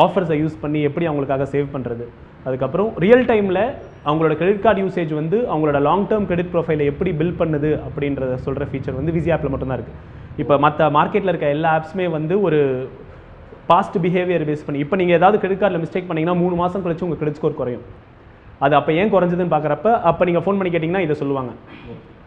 ஆஃபர்ஸை யூஸ் பண்ணி எப்படி அவங்களுக்காக சேவ் பண்ணுறது, அதுக்கப்புறம் ரியல் டைமில் அவங்களோட கிரெடிட் கார்டு யூசேஜ் வந்து அவங்களோட லாங் டேர்ம் கிரெடிட் ப்ரொஃபைலை எப்படி பில்ட் பண்ணுது அப்படின்றத சொல்கிற ஃபீச்சர் வந்து விசி ஆப்பில் மட்டும்தான் இருக்குது. இப்போ மற்ற மார்க்கெட்டில் இருக்க எல்லா ஆப்ஸுமே வந்து ஒரு பாஸ்ட் பிஹேவியர் பேஸ் பண்ணி, இப்போ நீங்கள் ஏதாவது கிரெடிட் கார்டில் மிஸ்டேக் பண்ணிங்கன்னா 3 மாதம் கழிச்சு உங்கள் கிரெடிட் ஸ்கோர் குறையும். அது அப்போ ஏன் குறைஞ்சதுன்னு பார்க்குறப்ப அப்போ நீங்கள் ஃபோன் பண்ணி கேட்டிங்கன்னா இதை சொல்லுவாங்க.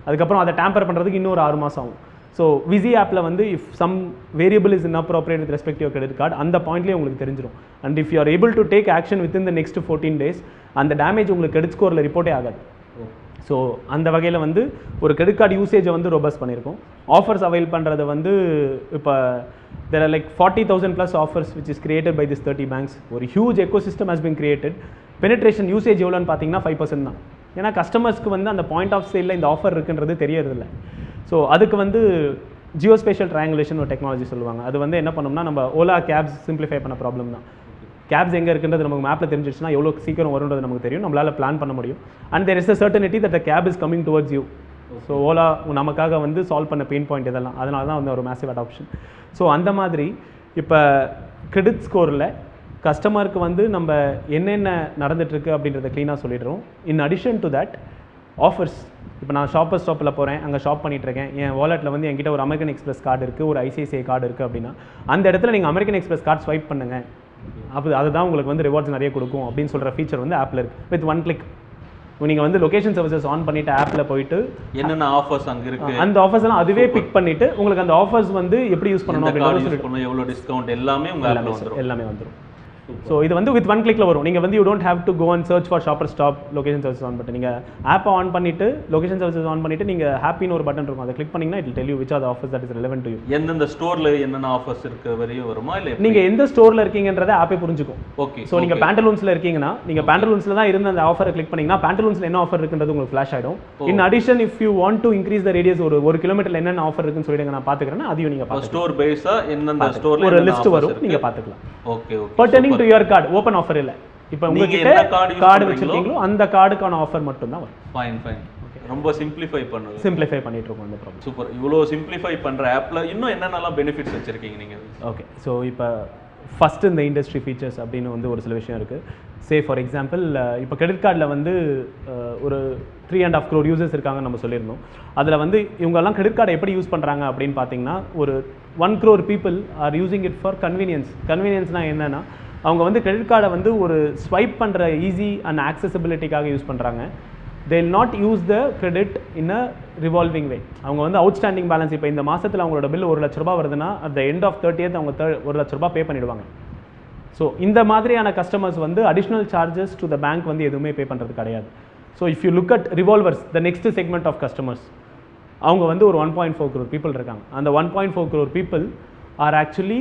அதுக்கப்புறம் அதை டேம்பர் பண்ணுறதுக்கு இன்னொரு 6 மாதம் ஆகும். ஸோ விசி ஆப்பில் வந்து if some variable is inappropriate with respect to your credit card அந்த பாயிண்ட்லேயே உங்களுக்கு தெரிஞ்சிடும். And if you are able to take action within the next 14 days அந்த டேமேஜ் உங்களுக்கு கிரெடிட் ஸ்கோரில் ரிப்போர்ட்டே ஆகாது. ஸோ அந்த வகையில் வந்து ஒரு கிரெடிட் கார்டு யூசேஜை வந்து ரோபஸ் பண்ணியிருக்கோம். ஆஃபர்ஸ் அவைல் பண்ணுறது வந்து இப்போ there are like 40,000 plus offers which is created by this 30 banks. ஒரு huge ecosystem has been created. Penetration usage எவ்வளோன்னு பார்த்தீங்கன்னா 5% தான். ஏன்னா கஸ்டமர்ஸ்க்கு வந்து அந்த பாயிண்ட் ஆஃப் சேலில் இந்த ஆஃபர் இருக்குன்றது தெரியறதில்ல. ஸோ அதுக்கு வந்து ஜியோஸ்பேஷியல் ட்ரையாங்குலேஷன் ஒரு டெக்னாலஜி சொல்லுவாங்க. அது வந்து என்ன பண்ணோம்னா நம்ம ஓலா கேப்ஸ் சிம்பிளிஃபை பண்ண ப்ராப்ளம் தான். கேப்ஸ் எங்கே இருக்குன்றது நமக்கு மேப்பில் தெரிஞ்சிச்சுன்னா எவ்வளோ சீக்கிரம் வரும்ன்றது நமக்கு தெரியும், நம்மளால் பிளான் பண்ண முடியும். And there is a certainty that the cab is coming towards you. So Ola நமக்காக வந்து சால்வ் பண்ண பெயின் பாயிண்ட் இதெல்லாம், அதனால தான் வந்து ஒரு மேசிவ் அடாப்ஷன். ஸோ அந்த மாதிரி இப்போ கிரெடிட் ஸ்கோரில் கஸ்டமருக்கு வந்து நம்ம என்னென்ன நடந்துகிட்ருக்கு அப்படின்றத க்ளீனாக சொல்லிடுறோம். In addition to that offers, இப்போ நான் ஷாப்பர் ஸ்டாப்பில் போகிறேன், அங்கே ஷாப் பண்ணிகிட்ருக்கேன், என் வாலெட்டில் வந்து என்கிட்ட ஒரு அமெரிக்கன் எக்ஸ்பிரஸ் கார்டு இருக்குது, ஒரு ஐசிஐசிஐ கார்டு இருக்குது அப்படின்னா அந்த இடத்துல நீங்கள் அமெரிக்கன் எக்ஸ்பிரஸ் கார்டு ஸ்வைப் பண்ணுங்கள், அப்போ அதுதான் உங்களுக்கு வந்து ரிவார்ட்ஸ் நிறைய கொடுக்கும் அப்படின்னு சொல்கிற ஃபீச்சர் வந்து ஆப்பில் இருக்குது. வித் ஒன் கிளிக் நீங்கள் வந்து லொகேஷன் சர்வீசஸ் ஆன் பண்ணிவிட்டு ஆப்பில் போயிட்டு என்னென்ன ஆஃபர்ஸ் அங்கே இருக்குது அந்த ஆஃபர்ஸ் எல்லாம் அதுவே பிக் பண்ணிவிட்டு உங்களுக்கு அந்த ஆஃபர்ஸ் வந்து எப்படி யூஸ் பண்ணணும் அப்படின்னு எவ்வளோ டிஸ்கவுண்ட் எல்லாமே எல்லாமே வந்துடும். ஸோ இது வந்து வித் ஒன் கிளிக்கில் வரும். நீங்கள் வந்து you don't have to go and search for Shopper Stop location service on பண்ணிட்டு நீங்கள் ஆப்பை ஆன் பண்ணிவிட்டு லொகேஷன் சர்வீசஸ் ஆன் பண்ணிவிட்டு நீங்கள் ஹாப்பின்னு ஒரு பட்டன் இருக்கும், அதை கிளிக் பண்ணிங்கன்னா it tell you which are the offers that is relevant to you. எந்தெந்த ஸ்டோரில் என்னென்ன ஆஃபர்ஸ் இருக்க வரையும் வருமா இல்லை நீங்கள் எந்த ஸ்டோரில் இருக்கீங்கன்றதை ஆப்பே புரிஞ்சுக்கும். ஓகே. ஸோ நீங்கள் பேண்டலூன்ஸில் இருக்கீங்கன்னா நீங்கள் பேண்டலூன்ஸில் தான் இருந்த அந்த ஆஃபரை கிளிக் பண்ணிங்கன்னா பேண்டலூன்ஸில் என்ன ஆஃபர் இருக்குன்றது உங்களுக்கு ஃப்ளாஷ் ஆகிடும். In addition if you want to increase the radius ஒரு கிலோமீட்டர் என்னென்ன ஆஃபர் இருக்குன்னு சொல்லிடுங்க, நான் பார்த்துக்கிறேன், அதையும் நீங்கள் பார்த்து ஸ்டோர் பேஸாக என்னென்ன ஸ்டோரில் ஒரு லிஸ்ட் வரும், நீங்கள் பார்த்துக்கலாம். Okay. Pertaining to your card open offer இல்லை, இப்போ உங்ககிட்ட கார்டு வச்சிருக்கீங்களோ அந்த கார்டுக்கான ஆஃபர் மட்டும் தான் வரும். ஃபைன். ரொம்ப சிம்பிளிஃபை பண்ணிட்டு இருக்கோம் அந்த ப்ராப்ளம். சூப்பர். இவ்வளோ சிம்பிளிஃபை பண்ணுற ஆப்பில் இன்னும் என்னென்னலாம் பெனிஃபிட்ஸ் வச்சுருக்கீங்க நீங்கள்? ஓகே. ஸோ இப்போ ஃபஸ்ட்டு இந்த இண்டஸ்ட்ரி ஃபீச்சர்ஸ் அப்படின்னு வந்து ஒரு சில விஷயம் இருக்குது. சே ஃபார் எக்ஸாம்பிள் இப்போ கிரெடிட் கார்டில் வந்து ஒரு 3.5 crore யூசர்ஸ் இருக்காங்கன்னு நம்ம சொல்லியிருந்தோம். அதில் வந்து இவங்கெல்லாம் கிரெடிட் கார்டை எப்படி யூஸ் பண்ணுறாங்க அப்படின்னு பார்த்தீங்கன்னா ஒரு 1 crore people are using it for கன்வீனியன்ஸ்னால் என்னென்னா அவங்க வந்து கிரெடிட் கார்டை வந்து ஒரு ஸ்வைப் பண்ணுற ஈஸி அண்ட் ஆக்சசிபிலிட்டிக்காக யூஸ் பண்ணுறாங்க. they will not use the credit in a revolving way. அவங்க வந்து அவுட்ஸ்டாண்டிங் பேலன்ஸ் இப்போ இந்த மாதத்தில் அவங்களோட பில் 1 லட்ச ரூபா வருதுன்னா at the end of 30th அவங்க 1 லட்ச ரூபா பே பண்ணிவிடுவாங்க. ஸோ இந்த மாதிரியான கஸ்டமர்ஸ் வந்து additional charges to the bank வந்து எதுவுமே பே பண்ணுறது கிடையாது. So if you look at revolvers the next segment of customers அவங்க வந்து ஒரு 1.4 crore people இருக்காங்க. அந்த 1.4 crore people are actually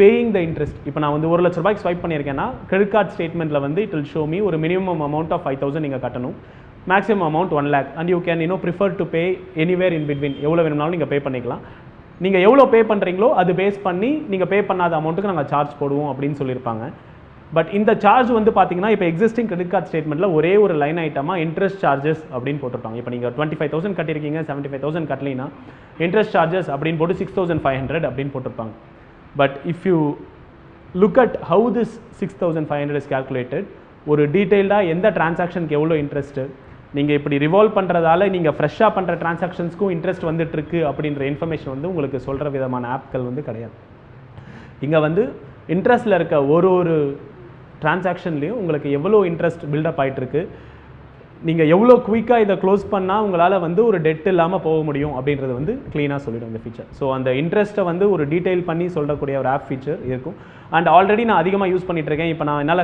paying the interest. இப்போ நான் வந்து 1 லட்ச ரூபாய்க்கு ஸ்வைப் பண்ணியிருக்கேன்னா கிரெடிட் கார்டு ஸ்டேட்மெண்ட்டில் வந்து இட் வில் ஷோ மீ ஒரு மினிமம் அமௌண்ட் ஆஃப் 5,000 நீங்கள் கட்டணும், maximum amount 1 lakh and you can prefer to pay anywhere in between, எவ்வளோ வேணும்னாலும் நீங்கள் பே பண்ணிக்கலாம். நீங்கள் எவ்வளோ பே பண்ணுறீங்களோ அது பேஸ் பண்ணி நீங்கள் பே பண்ணாத அமௌண்ட்டுக்கு நாங்கள் சார்ஜ் போடுவோம் அப்படின்னு சொல்லியிருப்பாங்க. பட் இந்த சார்ஜ் வந்து பார்த்தீங்கன்னா இப்போ எக்ஸிஸ்டிங் கிரெடிட் கார்டு ஸ்டேட்மெண்ட்டில் ஒரே ஒரு லைன் ஐட்டமாக இன்ட்ரெஸ்ட் சார்ஜஸ் அப்படின்னு போட்டிருப்பாங்க. இப்போ நீங்கள் 25,000 கட்டியிருக்கீங்க, 75,000 கட்டலைன்னா இன்ட்ரெஸ்ட் சார்ஜஸ் அப்படின்னு போட்டு 6,500 அப்படின்னு போட்டிருப்பாங்க. But if you look at how this 6,500 is calculated, ஒரு டீட்டெயில்டாக எந்த டிரான்சாக்ஷனுக்கு எவ்வளோ இன்ட்ரெஸ்ட்டு, நீங்கள் இப்படி ரிவால்வ் பண்ணுறதால நீங்கள் ஃப்ரெஷ்ஷாக பண்ணுற டிரான்சாக்ஷன்ஸ்க்கும் இன்ட்ரெஸ்ட் வந்துட்டுருக்கு அப்படின்ற இன்ஃபர்மேஷன் வந்து உங்களுக்கு சொல்கிற விதமான ஆப்கள் வந்து கிடையாது. இங்கே வந்து இன்ட்ரெஸ்ட்டில் இருக்க ஒரு டிரான்சாக்ஷன்லேயும் உங்களுக்கு எவ்வளோ இன்ட்ரெஸ்ட் பில்டப் ஆகிட்டுருக்கு, நீங்கள் எவ்வளோ குயிக்காக இதை க்ளோஸ் பண்ணால் உங்களால் வந்து ஒரு டெட் இல்லாமல் போக முடியும் அப்படின்றது வந்து க்ளீனாக சொல்லிடும் இந்த ஃபீச்சர். ஸோ அந்த இன்ட்ரெஸ்ட்டை வந்து ஒரு டீட்டெயில் பண்ணி சொல்லக்கூடிய ஒரு ஆப் ஃபீச்சர் இருக்கும். அண்ட் ஆல்ரெடி நான் அதிகமாக யூஸ் பண்ணிட்டுருக்கேன். இப்போ நான் என்னால்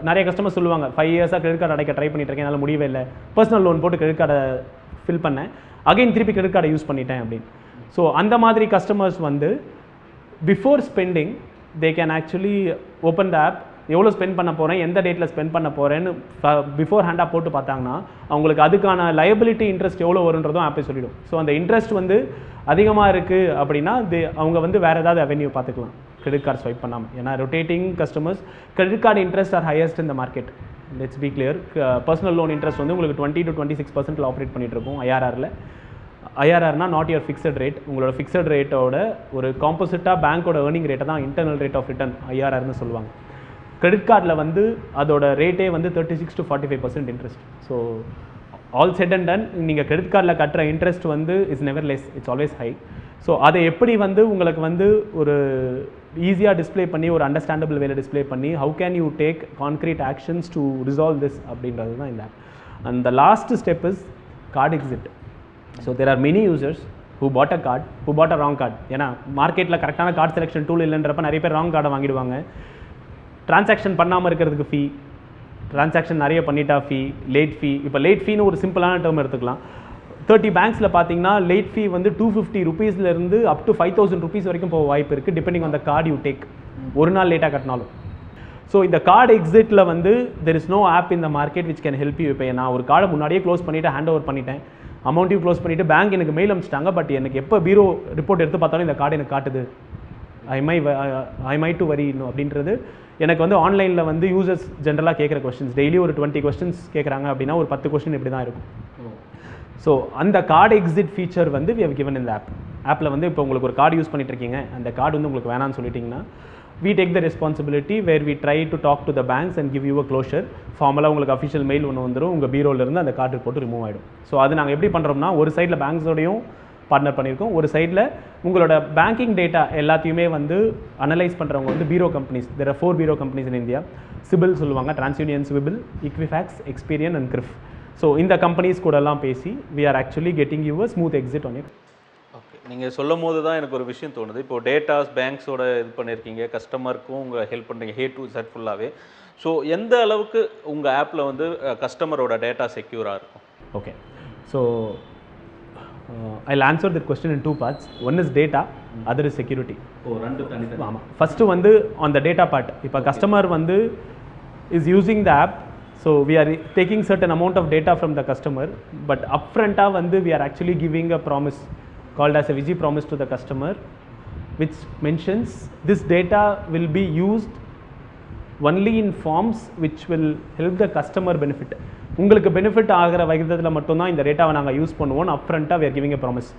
நிறைய கஸ்டமர் சொல்லுவாங்க 5 இயர்ஸாக கிரெடிட் கார்டு அடைக்க ட்ரை பண்ணிட்டுருக்கேன், என்னால் முடியவே இல்லை, பர்சனல் லோன் போட்டு கிரெடிட் கார்டை ஃபில் பண்ணேன், அகைன் திருப்பி கிரெடிட் கார்டை யூஸ் பண்ணிட்டேன் அப்படின்னு. ஸோ அந்த மாதிரி கஸ்டமர்ஸ் வந்து before spending they can actually open the app, எவ்வளோ ஸ்பெண்ட் பண்ண போகிறேன், எந்த டேட்டில் ஸ்பெண்ட் பண்ண போகிறேன்னு பிஃபோர் ஹேண்டாக போட்டு பார்த்தாங்கன்னா அவங்களுக்கு அதுக்கான லயபிலிட்டி இன்ட்ரெஸ்ட் எவ்வளோ வருன்றதும் ஆப்பே சொல்லிடும். ஸோ அந்த இன்ட்ரெஸ்ட் வந்து அதிகமாக இருக்குது அப்படின்னா அவங்க வந்து வேறு ஏதாவது அவென்யூ பார்த்துக்கலாம் கிரெடிட் கார்டு ஸ்வைப் பண்ணாமல். ஏன்னா rotating customers credit card interest are highest இந்த market. Let's be clear, personal loan interest வந்து உங்களுக்கு 20 to 26% ஆப்ரேட் பண்ணிகிட்டு இருக்கும் ஐஆர்ஆரில். ஐஆர்ஆர்னா நாட் யுவர் ஃபிக்ஸட் ரேட், உங்களோட ஃபிக்ஸட் ரேட்டோட ஒரு காம்போசிட்டாக பேங்க்கோட ஏர்னிங் ரேட்டை தான் இன்டர்னல் ரேட் ஆஃப் ரிட்டர்ன் ஐஆர்ஆர்னு சொல்லுவாங்க. கிரெடிட் கார்டில் வந்து அதோட ரேட்டே வந்து 36 to 45% interest. So all set and ton நீங்கள் கிரெடிட் கார்டில் கட்டுற இன்ட்ரெஸ்ட் வந்து is never less, it's always high. So அதை எப்படி வந்து உங்களுக்கு வந்து ஒரு ஈஸியாக டிஸ்பிளே பண்ணி ஒரு அண்டர்ஸ்டாண்டபிள் வேலை டிஸ்பிளே பண்ணி how can you take concrete actions to resolve this அப்படின்றது தான் இந்த app. And the last step is card exit. So there are many users who bought a card, who bought a wrong card. ஏன்னா மார்க்கெட்டில் கரெக்டான card selection tool இல்லைன்றப்ப நிறைய பேர் wrong கார்டை வாங்கிடுவாங்க. டிரான்சாக்ஷன் பண்ணாமல் இருக்கிறதுக்கு ஃபீ, டிரான்சாக்ஷன் நிறைய பண்ணிட்டா ஃபீ, லேட் ஃபீ. இப்போ லேட் ஃபீன்னு ஒரு சிம்பிளான டேர்ம் எடுத்துக்கலாம். 30 பேங்க்ஸில் பார்த்தீங்கன்னா லேட் ஃபீ வந்து 250 rupeesலேருந்து up to 5000 rupees வரைக்கும் போக வாய்ப்பு இருக்குது, depending on the card you take. ஒரு நாள் லேட்டாக கட்டினாலும். ஸோ இந்த கார்டு எக்ஸிட்டில் வந்து there is no app in the market which can help you. இப்போ நான் ஒரு கார்டை முன்னாடியே க்ளோஸ் பண்ணிவிட்டு ஹேண்ட் ஓவர் பண்ணிட்டேன், அமௌண்ட்டையும் க்ளோஸ் பண்ணிவிட்டு பேங்க் எனக்கு மெயில் அனுப்பிச்சிட்டாங்க. பட் எனக்கு எப்போ பீரோ ரிப்போர்ட் எடுத்து பார்த்தாலும் இந்த கார்டு எனக்கு காட்டுது, ஐ மை டு வரி இன்னும் அப்படின்றது எனக்கு வந்து ஆன்லைனில் வந்து யூசர்ஸ் ஜென்ரலாக கேட்குற கொஸ்டின்ஸ். டெய்லி ஒரு 20 questions கேட்குறாங்க அப்படின்னா ஒரு 10 question இப்படி தான் இருக்கும். ஸோ அந்த கார்டு எக்ஸிட் ஃபீச்சர் வந்து வி ஹவ் கிவன் இந்த ஆப்பில் வந்து இப்போ உங்களுக்கு ஒரு கார்டு யூஸ் பண்ணிட்டு இருக்கீங்க, அந்த கார்டு வந்து உங்களுக்கு வேணான்னு சொல்லிட்டிங்கன்னா we take the responsibility where we try to talk to the banks and give you a closure. ஃபார்மலாக உங்களுக்கு அஃபிஷியல் மெயில் ஒன்று வந்துடும், உங்கள் பீரோலேருந்து அந்த கார்டு ரிப்போர்ட் ரிமூவ் ஆகிடும். ஸோ அது நாங்கள் எப்படி பண்ணுறோம்னா, ஒரு சைடில் பேங்க்ஸோடையும் பார்ட்னர் பண்ணியிருக்கோம், ஒரு சைடில் உங்களோட பேங்கிங் டேட்டா எல்லாத்தையுமே வந்து அனலைஸ் பண்ணுறவங்க வந்து bureau companies. there are 4 bureau companies in India. CIBIL சொல்லுவாங்க, TransUnion CIBIL, Equifax, Experian and CRIF. So இந்த கம்பெனிஸ் கூடலாம் பேசி we are actually getting you a smooth exit on it. Okay, நீங்கள் சொல்லும் போது தான் எனக்கு ஒரு விஷயம் தோணுது. இப்போது டேட்டாஸ் பேங்க்ஸோட இது பண்ணியிருக்கீங்க, கஸ்டமருக்கும் உங்கள் ஹெல்ப் பண்ணுறீங்க A to Z ஃபுல்லாகவே. ஸோ எந்த அளவுக்கு உங்கள் ஆப்பில் வந்து கஸ்டமரோட டேட்டா செக்யூராக இருக்கும்? Okay, so I'll answer that question in 2 parts. One is data, other is security. ரெண்டு தனித்தனி. ஆமாம், ஃபஸ்ட்டு வந்து on the data part. இப்போ கஸ்டமர் வந்து is using the app, so we are taking certain amount of data from the customer, but upfront-ஆக வந்து we are actually giving a promise called as a WIZI promise to the customer, which mentions this data will be used only in forms which will help the customer benefit. உங்களுக்கு benefit ஆகிற விகிதத்தில் மட்டும்தான் இந்த டேட்டாவை நாங்கள் use பண்ணுவோம். அப்ஃப்ரண்ட்டாக we are giving a promise.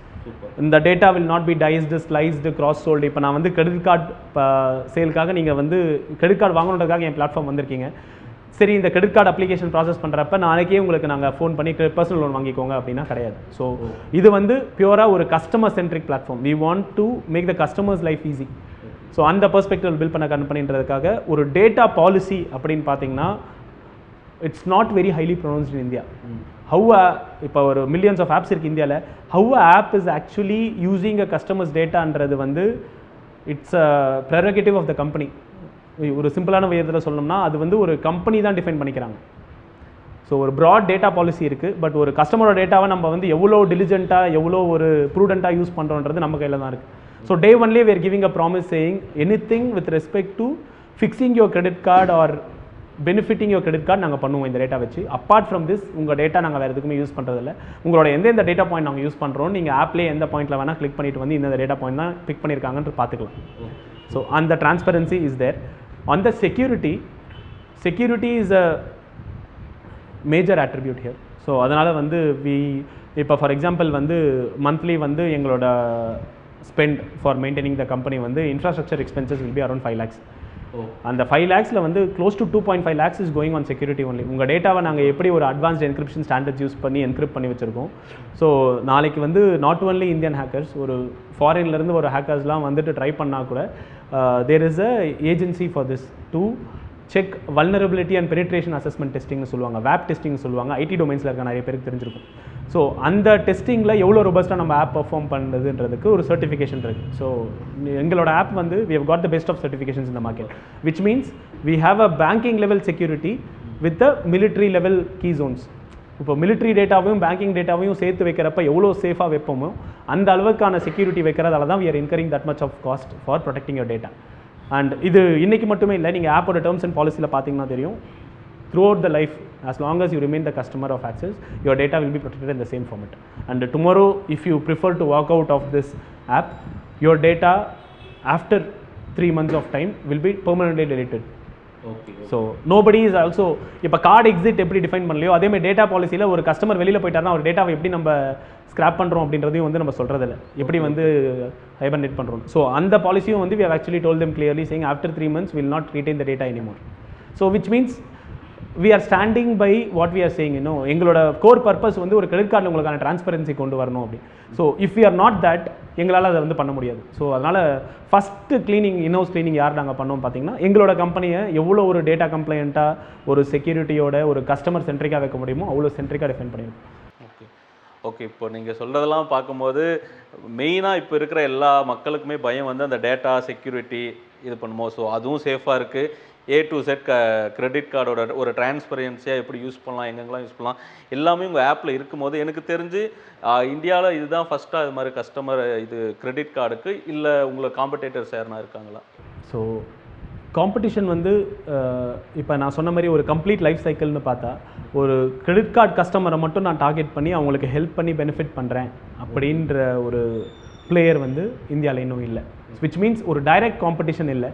இந்த data will not be diced, sliced, cross sold. இப்போ நான் வந்து கிரெடிட் கார்டு சேலுக்காக நீங்கள் வந்து கிரெடிட் கார்டு வாங்கணுன்றதுக்காக என் பிளாட்ஃபார்ம் வந்திருக்கீங்க. சரி, இந்த கிரெடிட் கார்டு அப்ளிகேஷன் ப்ராசஸ் பண்ணுறப்ப நாளைக்கே உங்களுக்கு நாங்கள் ஃபோன் பண்ணி பர்சனல் லோன் வாங்கிக்கோங்க அப்படின்னா கிடையாது. ஸோ இது வந்து பியூராக ஒரு customer centric platform. We want to make the customers life easy. So அந்த பெர்ஸ்பெக்டிவ் பில்ட் பண்ண கம்பெனின்றதுக்காக ஒரு டேட்டா பாலிசி அப்படின்னு பார்த்தீங்கன்னா it's not very highly pronounced in India. How இப்போ ஒரு மில்லியன்ஸ் ஆஃப் ஆப்ஸ் இருக்குது இந்தியாவில். How app is actually using a customers டேட்டான்றது வந்து it's a prerogative of the company. ஒரு சிம்பிளான விதத்தில் சொல்லணும்னா அது வந்து ஒரு கம்பெனி தான் டிஃபைன் பண்ணிக்கிறாங்க. ஸோ ஒரு ப்ராட் டேட்டா பாலிசி இருக்குது, பட் ஒரு கஸ்டமரோட டேட்டாவை நம்ம வந்து எவ்வளோ டிலிஜென்ட்டாக எவ்வளோ ஒரு ப்ரூடெண்ட்டாக யூஸ் பண்ணுறோன்றது நம்ம கையில் தான் இருக்குது. ஸோ டே ஒன்லேயே we are giving a promise saying anything with respect to fixing your credit card or benefiting your credit card நாங்கள் பண்ணுவோம் இந்த டேட்டா வச்சு. அப்பார்ட் ஃப்ரம் திஸ் உங்கள் டேட்டா நாங்கள் வேறு எதுக்குமே யூஸ் பண்ணுறதில்ல. உங்களோட எந்தெந்த டேட்டா பாயிண்ட் நாங்கள் யூஸ் பண்ணுறோம், நீங்கள் ஆப்லேயே எந்த பாயிண்ட்டில் வேணால் கிளிக் பண்ணிட்டு வந்து இந்த டேட்டா பாயிண்ட் தான் பிக் பண்ணியிருக்காங்கன்னு பார்த்துக்கலாம். ஸோ அந்த transparency is there. On the security is a major attribute here. So அதனால் வந்து இப்போ ஃபார் எக்ஸாம்பிள் வந்து மந்த்லி வந்து எங்களோட spend for maintaining the company வந்து infrastructure expenses will be around 5 lakhs. அந்த 5 lakhsல வந்து close to 2.5 lakhs is going on security only. உங்கள் டேட்டாவை நாங்கள் எப்படி ஒரு அட்வான்ஸ்ட் என்கிரிப்ஷன் ஸ்டாண்டர்ட்ஸ் யூஸ் பண்ணி என்கிரிப்ட் பண்ணி வச்சுருக்கோம். ஸோ நாளைக்கு வந்து நாட் ஒன்லி இந்தியன் ஹேக்கர்ஸ், ஒரு ஃபாரின்லேருந்து ஒரு ஹேக்கர்ஸ்லாம் வந்துட்டு ட்ரை பண்ணால் கூட there is a agency for this to check vulnerability and penetration assessment testing சொல்லுவாங்க, வேப் டெஸ்டிங் சொல்லுவாங்க. ஐடி டொமைன்ஸில் இருக்க நிறைய பேருக்கு தெரிஞ்சிருக்கும். ஸோ அந்த டெஸ்டிங்கில் எவ்வளோ ரொபஸ்ட்டாக நம்ம ஆப் பர்ஃபார்ம் பண்ணுறதுன்றதுக்கு ஒரு சர்டிஃபிகேஷன் இருக்குது. ஸோ எங்களோட ஆப் வந்து we have got the best of certifications in the market, which means we have a banking level security with the military level key zones. இப்போ மிலிட்ரி டேட்டாவையும் banking டேட்டாவையும் சேர்த்து வைக்கிறப்ப எவ்வளோ சேஃபாக வைப்போமோ அந்த அளவுக்கான செக்யூரிட்டி வைக்கிறதால தான் we are incurring that much of cost for protecting your data. And இது இன்றைக்கி மட்டுமே இல்லை, நீங்கள் ஆப்போட டேர்ம்ஸ் அண்ட் பாலிசியில் பார்த்தீங்கன்னா தெரியும், throughout the life, as long as you remain the customer of Access, your data will be protected in the same format. And tomorrow, if you prefer to walk out of this app, your data after 3 months of time will be permanently deleted. So nobody is also இப்போ card exit எப்படி define பண்ணலையோ அதேமாதிரி data பாலிசியில் ஒரு customer வெளியில் போயிட்டாருன்னா ஒரு டேட்டாவை எப்படி நம்ம scrap பண்ணுறோம் அப்படின்றதையும் வந்து நம்ம சொல்கிறதில்ல, எப்படி வந்து ஹைபர்னேட் பண்ணுறோம். ஸோ அந்த பாலிசியும் வந்து we have actually told them clearly saying after 3 months we will not retain the data anymore. So which means we are standing by what we are saying. எங்களோட கோர் பர்பஸ் வந்து ஒரு credit கார்டில் உங்களுக்கான transparency கொண்டு வரணும் அப்படி. So if we are not that எங்களால் அதை வந்து பண்ண முடியாது. ஸோ அதனால் ஃபஸ்ட்டு க்ளீனிங், இன்ஹவுஸ் க்ளீனிங் யார் நாங்கள் பண்ணோம் பார்த்தீங்கன்னா எங்களோட கம்பெனியை எவ்வளோ ஒரு டேட்டா கம்ப்ளைண்ட்டாக ஒரு செக்யூரிட்டியோட ஒரு கஸ்டமர் சென்ட்ரிக்காக வைக்க முடியுமோ அவ்வளோ சென்ட்ரிக்காக டிஃபைன் பண்ணியிருக்கோம். ஓகே ஓகே, இப்போ நீங்கள் சொல்கிறதெல்லாம் பார்க்கும்போது மெயினாக இப்போ இருக்கிற எல்லா மக்களுக்குமே பயம் வந்து அந்த டேட்டா செக்யூரிட்டி இது பண்ணுமோ. ஸோ அதுவும் சேஃபாக இருக்குது. ஏ டு செட் கிரெடிட் கார்டோட ஒரு டிரான்ஸ்பரன்சியாக எப்படி யூஸ் பண்ணலாம், எங்கெங்கெல்லாம் யூஸ் பண்ணலாம் எல்லாமே உங்கள் ஆப்பில் இருக்கும்போது எனக்கு தெரிஞ்சு இந்தியாவில் இதுதான் ஃபஸ்ட்டாக இது மாதிரி கஸ்டமர் இது கிரெடிட் கார்டுக்கு, இல்லை உங்களுக்கு காம்படேட்டர்ஸ் யாருனா இருக்காங்களா? ஸோ காம்படிஷன் வந்து இப்போ நான் சொன்ன மாதிரி ஒரு கம்ப்ளீட் லைஃப் சைக்கிள்னு பார்த்தா ஒரு கிரெடிட் கார்டு கஸ்டமரை மட்டும் நான் டார்கெட் பண்ணி அவங்களுக்கு ஹெல்ப் பண்ணி பெனிஃபிட் பண்ணுறேன் அப்படின்ற ஒரு பிளேயர் வந்து இந்தியாவில் இன்னும் இல்லை. விச் மீன்ஸ் ஒரு டைரக்ட் காம்படிஷன் இல்லை.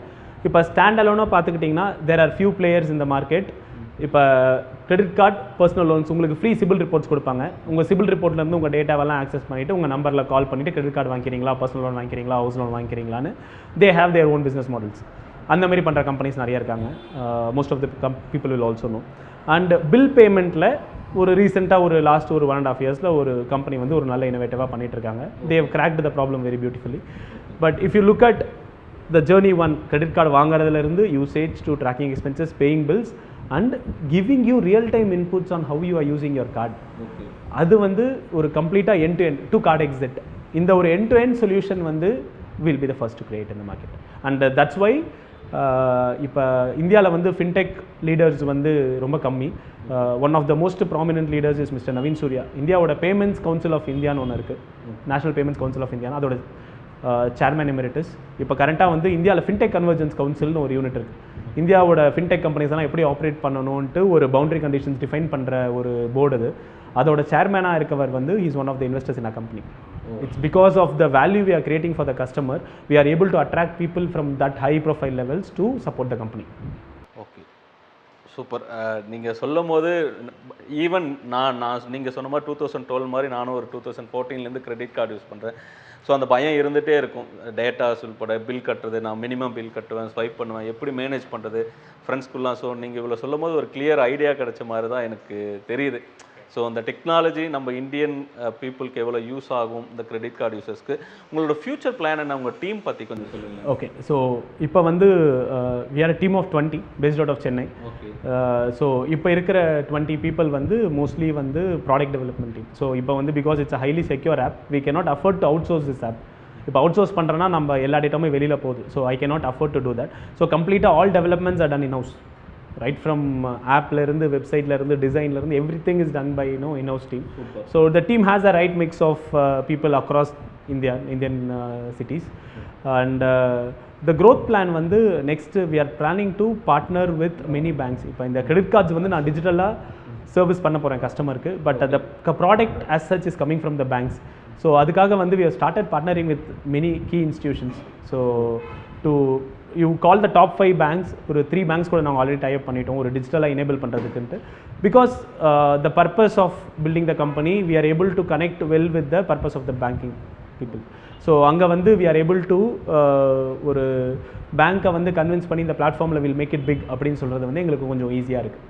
இப்போ ஸ்டாண்ட் அலோனாக பார்த்துக்கிட்டிங்கன்னா தேர் ஆர் ஃபியூ பிளேயர்ஸ் இந்த மார்க்கெட். இப்போ கிரெடிட் கார்டு, பர்சனல் லோன்ஸ் உங்களுக்கு ஃப்ரீ சிபில் ரிப்போர்ட்ஸ் கொடுப்பாங்க. உங்கள் சிபில் ரிப்போர்ட்லேருந்து உங்கள் டேட்டாவெல்லாம் ஆக்சஸ் பண்ணிவிட்டு உங்கள் நம்பரில் கால் பண்ணிவிட்டு கிரெடிட் கார்டு வாங்கிக்கிறீங்களா, பர்சனல் லோன் வாங்கிக்கிறீங்களா, ஹவுஸ் லோன் வாங்கிக்கிறீங்களான்னு they have their own business models. அந்த மாதிரி பண்ணுற கம்பெனிஸ் நிறைய இருக்காங்க. Most of the people will also know. And bill பேமெண்ட்டில் ஒரு ரீசெண்டாக ஒரு லாஸ்ட் ஒரு 1.5 இயர்ஸில் ஒரு கம்பெனி வந்து ஒரு நல்ல இனோவேட்டிவாக பண்ணிகிட்ருக்காங்க. They have cracked the problem very beautifully. But if you look at the journey one, credit card வாங்குறதுலேருந்து usage to tracking expenses, paying bills and giving you real time inputs on how you are using your card, அது வந்து ஒரு கம்ப்ளீட்டாக end to end to card exit. இந்த ஒரு end to end solution வந்து will be the first to create இந்த market. And that's why இப்போ இந்தியாவில் வந்து ஃபின்டெக் லீடர்ஸ் வந்து ரொம்ப கம்மி. One of the most prominent leaders is mister Naveen Surya. இந்தியாவோட பேமெண்ட்ஸ் கவுன்சில் ஆஃப் இந்தியான்னு ஒன்று இருக்குது, national payments council of India, அதோட சேர்மன் எமிரிட்டஸ். இப்போ கரண்ட்டாக வந்து இந்தியாவில் ஃபின்டெக் கன்வர்ஜென்ஸ் கவுன்சில்னு ஒரு யூனிட் இருக்குது. இந்தியாவோட ஃபின்டெக் கம்பெனிஸ் எல்லாம் எப்படி ஆப்ரேட் பண்ணணுன்ட்டு ஒரு பவுண்டரி கண்டிஷன்ஸ் டிஃபைன் பண்ணுற ஒரு போர்டு அது. அதோட சேர்மேனாக இருக்கவர் வந்து is one of the investors in a company. It's because of the value we are creating for the customer, we are able to attract people from that high profile levels to support the company. Okay, super. நீங்கள் சொல்லும் போது even நீங்கள் சொன்ன மாதிரி 2012 மாதிரி நானும் ஒரு 2014லேருந்து credit card use பண்ணுறேன். ஸோ அந்த பயம் இருந்துகிட்டே இருக்கும். டேட்டாஸ் உள்பட பில் கட்டுறது, நான் மினிமம் பில் கட்டுவேன், ஸ்வைப் பண்ணுவேன், எப்படி மேனேஜ் பண்ணுறது ஃப்ரெண்ட்ஸ்குள்ளலாம். ஸோ நீங்கள் இவ்வளோ சொல்லும் போது ஒரு கிளியர் ஐடியா கிடைச்ச மாதிரி தான் எனக்கு தெரியுது. ஸோ அந்த டெக்னாலஜி நம்ம இந்தியன் பீப்புளுக்கு எவ்வளோ யூஸ் ஆகும் இந்த கிரெடிட் கார்டு யூசர்ஸ்க்கு. உங்களோட ஃபியூச்சர் பிளான் என்ன, உங்கள் டீம் பற்றி கொஞ்சம் சொல்லுங்கள். ஓகே, ஸோ இப்போ வந்து we are a team of 20 based out of Chennai. So இப்போ இருக்கிற 20 பீப்புள் வந்து மோஸ்ட்லி வந்து ப்ராடக்ட் டெவலப்மெண்ட் டீம். ஸோ இப்போ வந்து because it's a highly secure app, we cannot afford to out source this app. இப்போ out source பண்ணுறேன்னா நம்ம எல்லா டேட்டாவுமே வெளியில் போகுது. So I cannot afford to do that. So கம்ப்ளீட்டாக all developments are done in house. Right from app-லேருந்து வெப்சைட்லேருந்து டிசைன்லேருந்து everything is done by in-house team. Super. So the team has a right mix of people across Indian cities. And the growth plan வந்து next we are planning to partner with many banks. இப்போ இந்த credit cards வந்து நான் டிஜிட்டலாக service பண்ண போகிறேன் கஸ்டமருக்கு, but the product as such is coming from the banks. So அதுக்காக வந்து we have started partnering with many key institutions. So to you call the top 5 banks, ஒரு 3 banks கூட நாங்கள் ஆல்ரெடி டைப் பண்ணிட்டோம் ஒரு டிஜிட்டலாக எனேபிள் பண்ணுறதுக்குன்ட்டு. Because the purpose of building the company, we are able to connect well with the purpose of the banking people. So அங்கே வந்து we are able to ஒரு பேங்க்கை வந்து கன்வின்ஸ் பண்ணி இந்த பிளாட்ஃபார்மில் will make it big அப்படின்னு சொல்கிறது வந்து எங்களுக்கு கொஞ்சம் ஈஸியாக இருக்குது.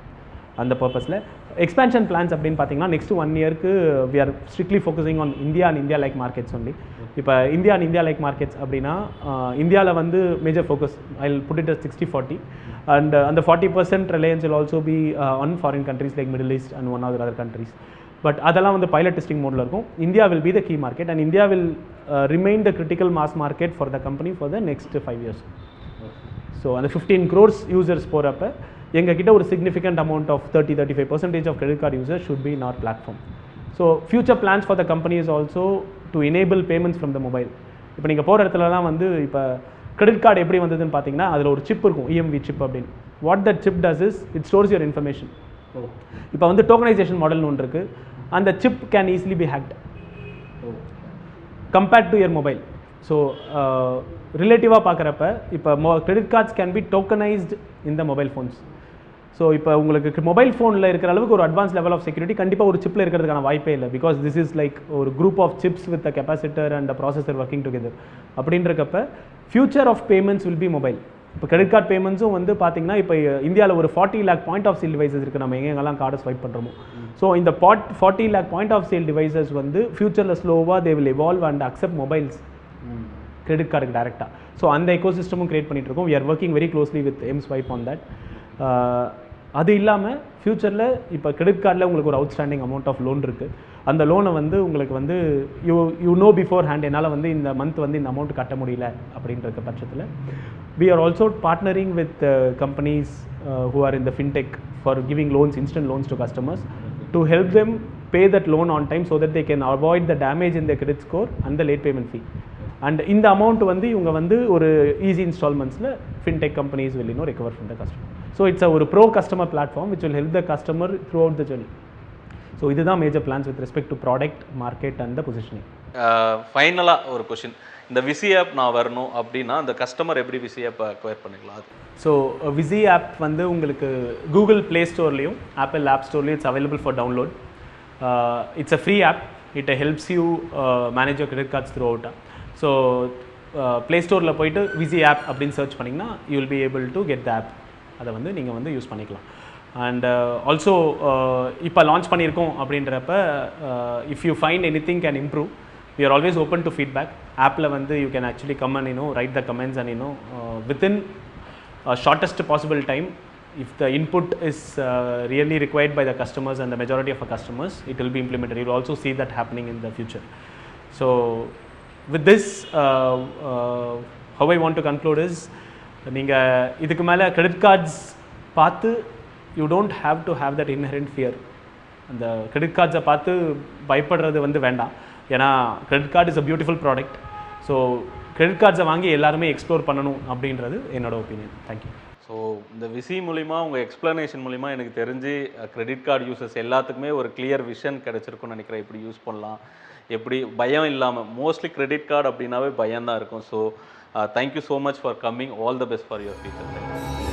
அந்த பர்பஸில் எக்ஸ்பேன்ஷன் பிளான்ஸ் அப்படின்னு பார்த்தீங்கன்னா நெக்ஸ்ட் 1 இயருக்கு we are strictly focusing on India and India like markets only. இப்போ India and India like markets அப்படின்னா இந்தியாவில் வந்து major focus I will put it as 60-40 and அந்த 40% reliance will also be on foreign countries like Middle East and one other countries. But அதெல்லாம் வந்து pilot testing மோடில் இருக்கும். India will be the key market and India will remain the critical mass market for the company for the next 5 years. So அந்த 15 crores users போகிறப்ப எங்ககிட்ட ஒரு significant amount of 30-35% of credit card users should be in our platform. So future plans for the company is also to enable payments from the mobile. இப்போ நீங்கள் போகிற இடத்துலலாம் வந்து இப்போ கிரெடிட் கார்டு எப்படி வந்ததுன்னு பார்த்தீங்கன்னா அதில் ஒரு சிப் இருக்கும், இஎம்வி சிப் அப்படின்னு. What that chip does is it stores your information. இப்போ வந்து டோக்கனைசேஷன் மாடல்னு ஒன்று இருக்குது. அந்த chip can easily be hacked compared to your mobile. So ரிலேட்டிவாக பார்க்குறப்ப இப்போ credit cards can be tokenised in the mobile phones. So இப்போ உங்களுக்கு மொபைல் ஃபோனில் இருக்கிற அளவுக்கு ஒரு அட்வான்ஸ் லெவல் ஆஃப் செக்யூரிட்டி கண்டிப்பாக ஒரு சிப்பில் இருக்கிறதுக்கான வாய்ப்பே இல்லை. பிகாஸ் திஸ் இஸ் லைக் ஒரு group of chips with a capacitor and a processor working together. அப்படின்றக்கப்ப future of payments will be mobile. இப்போ கிரெடிட் கார்டு பேமெண்ட்ஸும் வந்து பார்த்தீங்கன்னா இப்போ இந்தியாவில் ஒரு 40 lakh point of sale devices இருக்குது. நம்ம எங்கெங்கெல்லாம் கார்டை ஸ்வைப் பண்ணுறோமோ. ஸோ இந்த 40 lakh point of sale devices வந்து ஃபியூச்சரில் ஸ்லோவாக they will evolve and accept mobiles credit கார்டுக்கு டேரெக்டாக. ஸோ அந்த எக்கோசிஸ்டமும் கிரியேட் பண்ணிட்டு இருக்கோம். We are working very closely with Mswipe on that. அது இல்லாமல் ஃப்யூச்சரில் இப்போ கிரெடிட் கார்டில் உங்களுக்கு ஒரு அவுட்ஸ்டாண்டிங் அமௌண்ட் ஆஃப் லோன் இருக்குது. அந்த லோனை வந்து உங்களுக்கு வந்து யூ நோ பிஃபோர் ஹேண்ட் என்னால் வந்து இந்த மந்த் வந்து இந்த அமௌண்ட் கட்ட முடியல அப்படின்ற பட்சத்தில் we are also partnering with companies who are in the fintech for giving loans, instant loans to customers to help them pay that loan on time so that they can avoid the damage in their credit score and the late payment fee. And இந்த amount வந்து இவங்க வந்து ஒரு easy இன்ஸ்டால்மெண்ட்ஸில் fintech companies will recover from the customer. So it's ஒரு pro customer platform which will help the customer throughout the journey. So இதுதான் major plans with respect to product, market and the positioning. ஃபைனலாக ஒரு question, இந்த விசி app நான் வரணும் அப்படின்னா அந்த customer எப்படி விசி ஆப் அக்வயர் பண்ணிக்கலாம்? அது ஸோ விசி ஆப் வந்து உங்களுக்கு கூகுள் ப்ளே ஸ்டோர்லேயும் ஆப்பிள் ஆப் ஸ்டோர்லேயும் it's available for download. It's a free app. It helps you manage your credit cards throughout. So Play ஸ்டோரில் போயிட்டு விசி ஆப் அப்படின்னு சர்ச் பண்ணிங்கன்னா you will be able to get the app. அதை வந்து நீங்கள் வந்து use பண்ணிக்கலாம். And also இப்போ லான்ச் பண்ணியிருக்கோம் அப்படின்றப்ப if you find any thing can improve, we are always open to feedback. ஆப்பில் வந்து you can actually come and write the comments and within shortest possible time, if the input is really required by the customers and the majority of our customers, it will be implemented. You will also see that happening in the future. So with this, how I want to conclude is, நீங்கள் இதுக்கு மேலே credit cards பார்த்து you don't have to have that inherent fear. அந்த credit கார்ட்ஸை பார்த்து பயப்படுறது வந்து வேண்டாம். ஏன்னா credit card is a beautiful product. So credit கார்ட்ஸை வாங்கி எல்லாருமே எக்ஸ்ப்ளோர் பண்ணணும் அப்படின்றது என்னோட ஒப்பீனியன். தேங்க்யூ. ஸோ இந்த விசி மூலிமா உங்கள் எக்ஸ்ப்ளனேஷன் மூலிமா எனக்கு தெரிஞ்சு கிரெடிட் கார்டு யூசர்ஸ் எல்லாத்துக்குமே ஒரு கிளியர் விஷன் கிடச்சிருக்குன்னு நினைக்கிறேன். எப்படி யூஸ் பண்ணலாம், எப்படி பயம் இல்லாமல். மோஸ்ட்லி கிரெடிட் கார்டு அப்படின்னாவே பயம்தான் இருக்கும். So thank you so much for coming. All the best for your future.